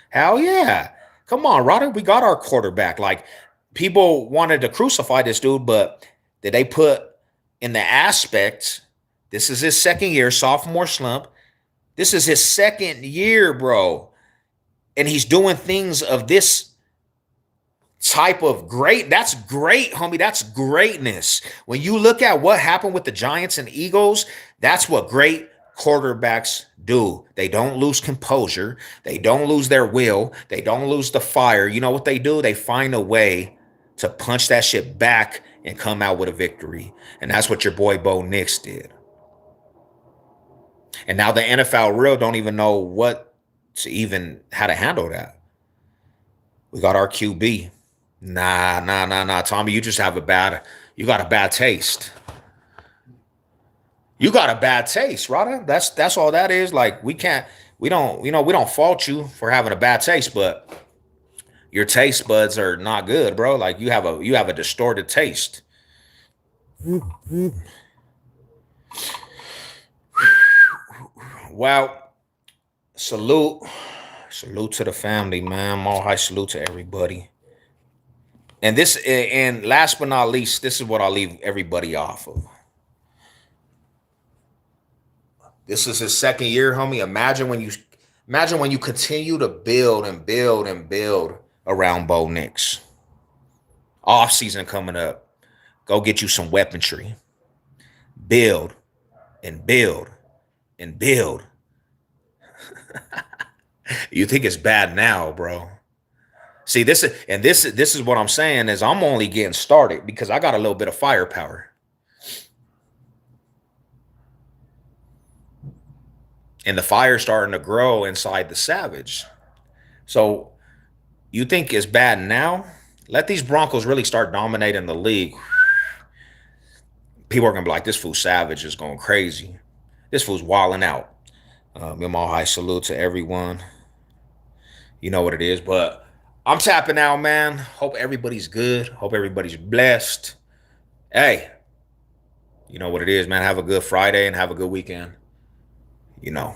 Hell yeah. Come on, Rodder. We got our quarterback. Like, people wanted to crucify this dude, but did they put in the aspects? This is his second year, sophomore slump. This is his second year, bro. And he's doing things of this type of great. That's great, homie. That's greatness. When you look at what happened with the Giants and Eagles, that's what great quarterbacks do. They don't lose composure. They don't lose their will. They don't lose the fire. You know what they do? They find a way to punch that shit back and come out with a victory. And that's what your boy Bo Nix did. And now the NFL real don't even know what to even how to handle that. We got our QB. Nah. Tommy, you got a bad taste. You got a bad taste, Rada. That's all that is. Like, we don't fault you for having a bad taste, but your taste buds are not good, bro. Like, you have a distorted taste. Well, salute. Salute to the family, man. More high salute to everybody. And last but not least, this is what I'll leave everybody off of. This is his second year, homie. Imagine when you continue to build and build and build around Bo Nix. Off season coming up. Go get you some weaponry. Build and build and build. You think it's bad now, bro. See, this is what I'm saying is I'm only getting started because I got a little bit of firepower. And the fire's starting to grow inside the Savage. So you think it's bad now? Let these Broncos really start dominating the league. People are gonna be like, this fool Savage is going crazy. This fool's wilding out. All high salute to everyone. You know what it is, but I'm tapping out, man. Hope everybody's good. Hope everybody's blessed. Hey, you know what it is, man. Have a good Friday and have a good weekend. You know.